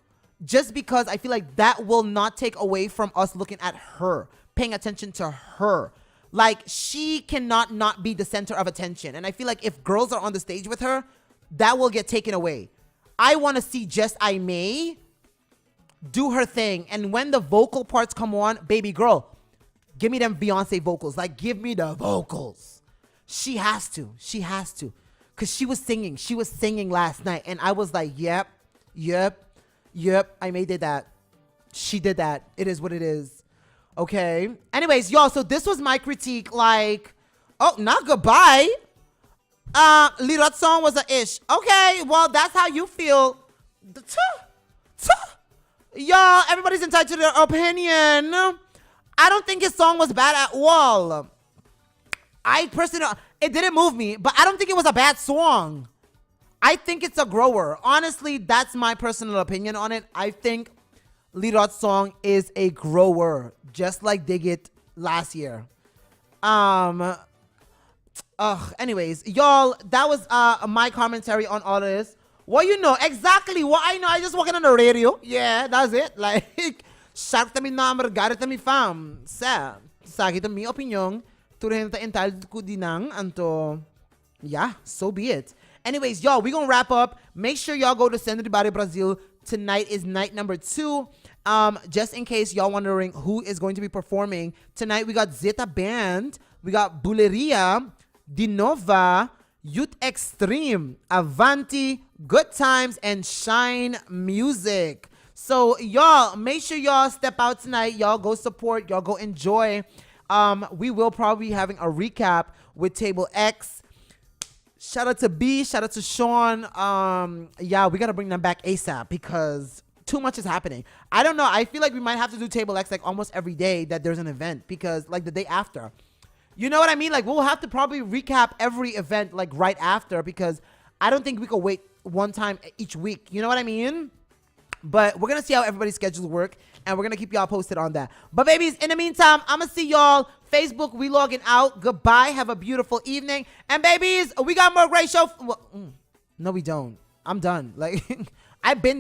just because I feel like that will not take away from us looking at her, paying attention to her. Like, she cannot not be the center of attention. And I feel like if girls are on the stage with her, that will get taken away. I want to see just I May do her thing. And when the vocal parts come on, baby girl, give me them Beyonce vocals. Like, give me the vocals. She has to. She has to. Because she was singing. She was singing last night. And I was like, yep. I May did that. She did that. It is what it is. Okay. Anyways, y'all, so this was my critique. Like, oh, not goodbye. Lirot song was a ish. Okay, well, that's how you feel. Y'all, everybody's entitled to their opinion. I don't think his song was bad at all. I personally, it didn't move me, but I don't think it was a bad song. I think it's a grower. Honestly, that's my personal opinion on it. I think Lirot's song is a grower, just like Dig It last year. Anyways, y'all, that was my commentary on all of this. Well, you know, exactly what I know. I just walking on the radio. Yeah, that's it. Like, sakta mi number, garita mi fam. Sa, sakita mi opinion. Turin ta entitled ko dinang anto. Yeah, so be it. Anyways, y'all, we gonna wrap up. Make sure y'all go to Centro de Bari Brazil. Tonight is night number 2. Just in case y'all wondering who is going to be performing tonight, we got Zeta Band, we got Buleria, Dinova, Youth Extreme, Avanti, Good Times, and Shine Music. So y'all, make sure y'all step out tonight. Y'all go support. Y'all go enjoy. We will probably be having a recap with Table X. Shout out to B. Shout out to Sean. Yeah, we got to bring them back ASAP because too much is happening. I don't know. I feel like we might have to do Table X like almost every day that there's an event, because like the day after. You know what I mean? Like, we'll have to probably recap every event like right after, because I don't think we could wait one time each week. You know what I mean? But we're going to see how everybody's schedules work, and we're going to keep y'all posted on that. But babies, in the meantime, I'm going to see y'all. Facebook, we logging out. Goodbye. Have a beautiful evening. And babies, we got more great show. Well, no, we don't. I'm done. Like, I've been